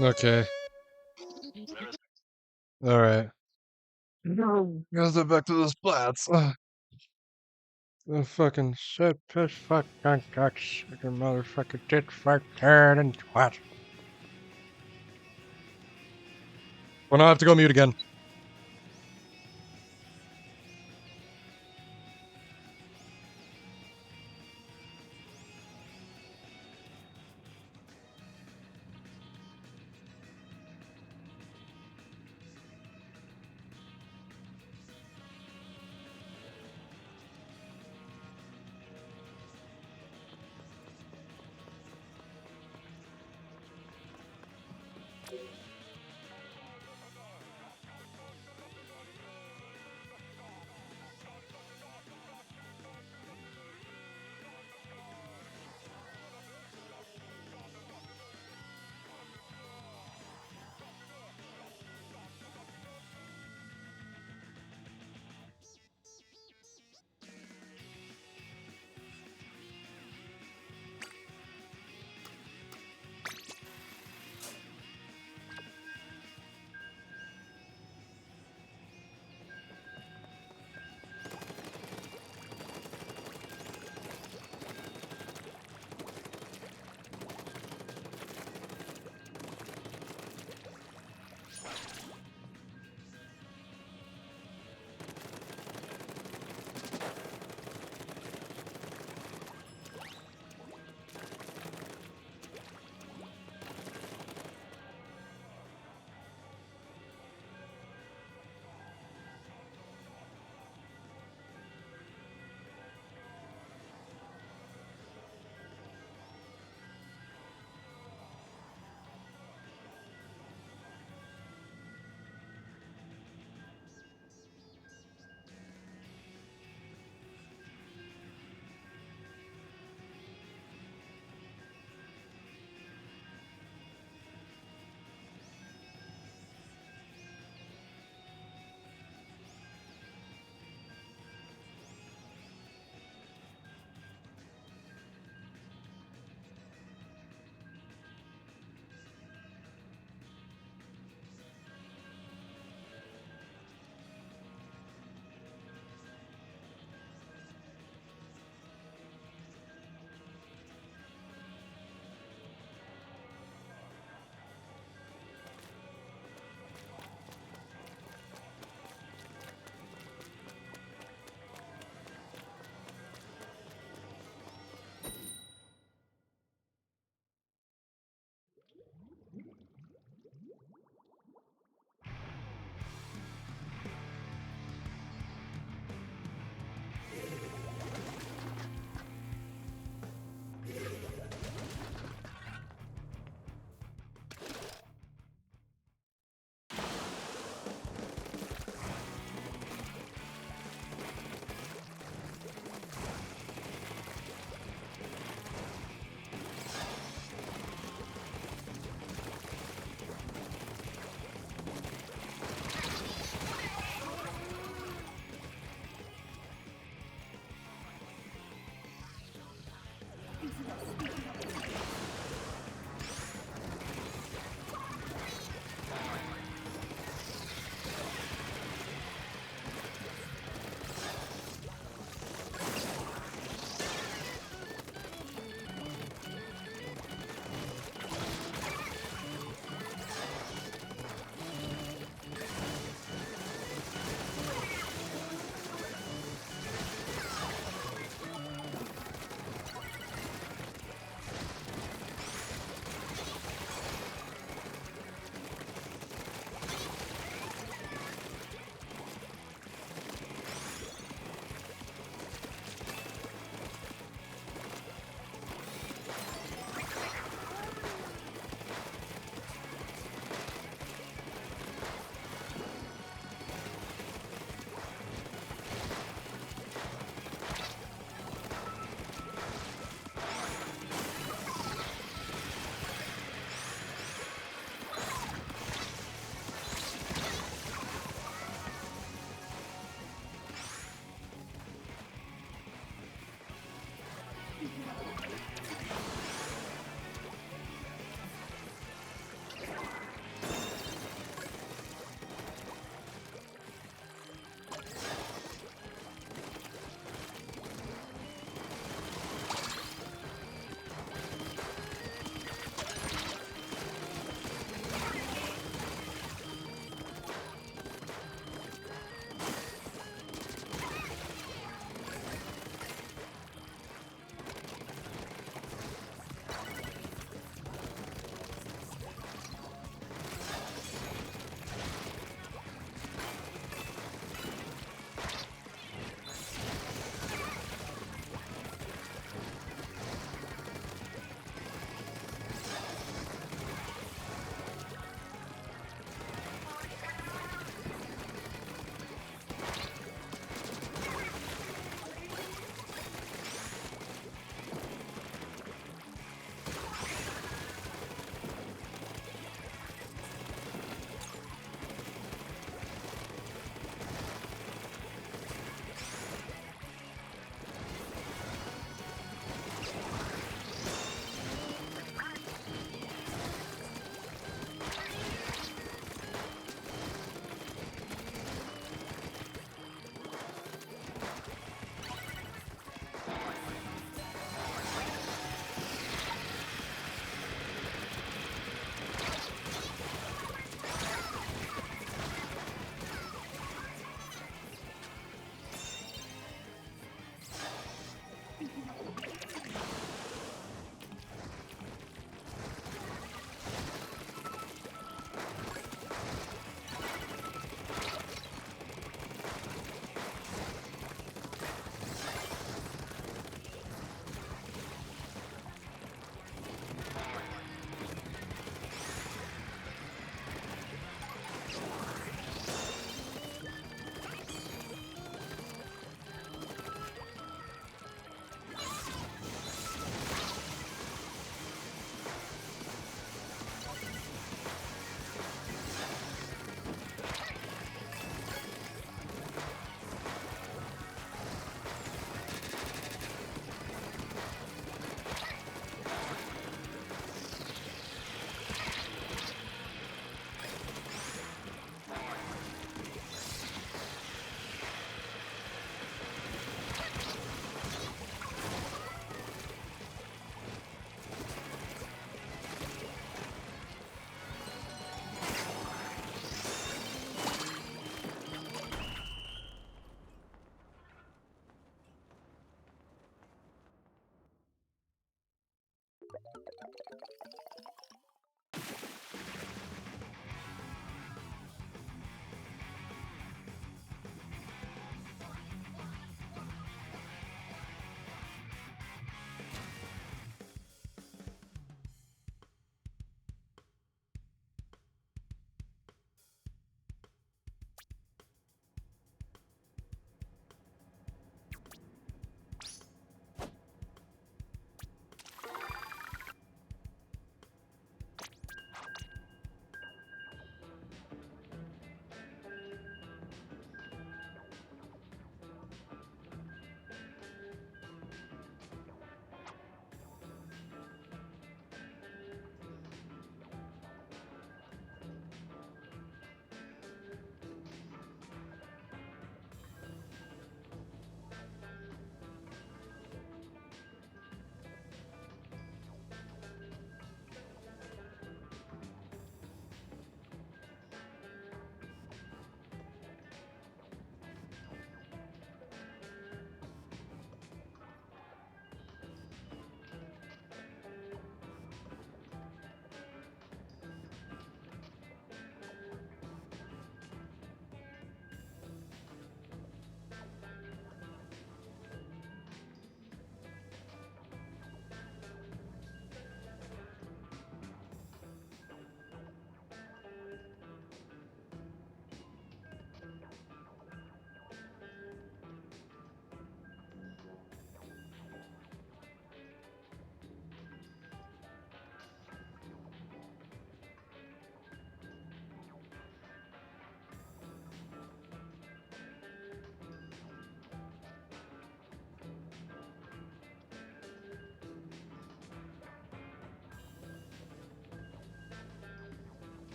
Okay. Alright. Gotta get back to those plats. The fucking shit, piss, fuck, cunt, cock, sucker, motherfucker, tit, fuck, turd, and twat. Well, now I have to go mute again.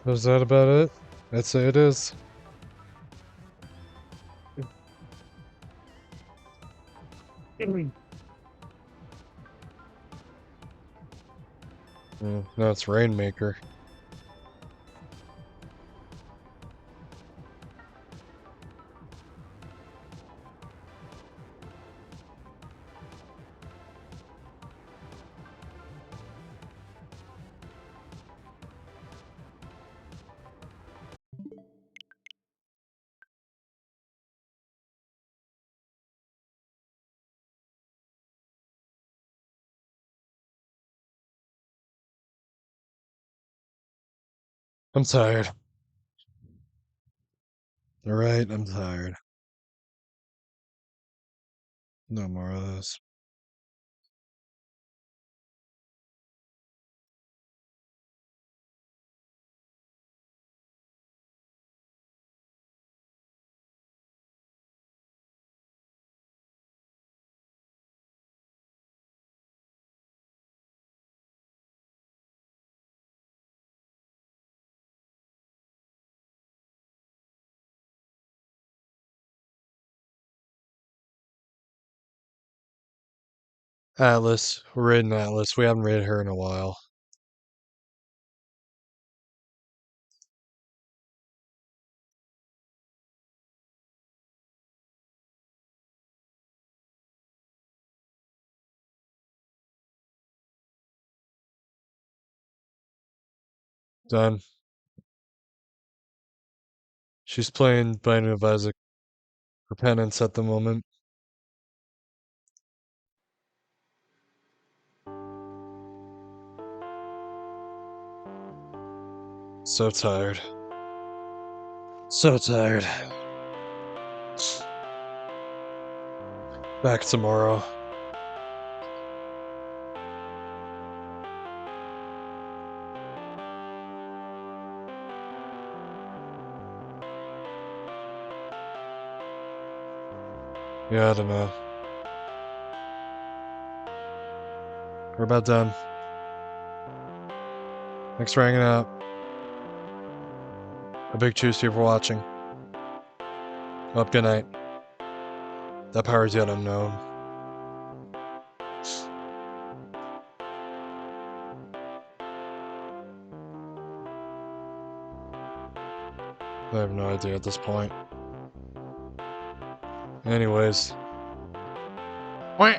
Is that about it? I'd say it is. Now it's Rainmaker. I'm tired. Alright, I'm tired. No more of this. Atlas. We're raiding Atlas. We haven't raided her in a while. Done. She's playing Binding of Isaac for penance at the moment. So tired. So tired. Back tomorrow. Yeah, I don't know. We're about done. Thanks for hanging out. A big cheers to you for watching. Up, good night. That power is yet unknown. I have no idea at this point. Anyways. Wait.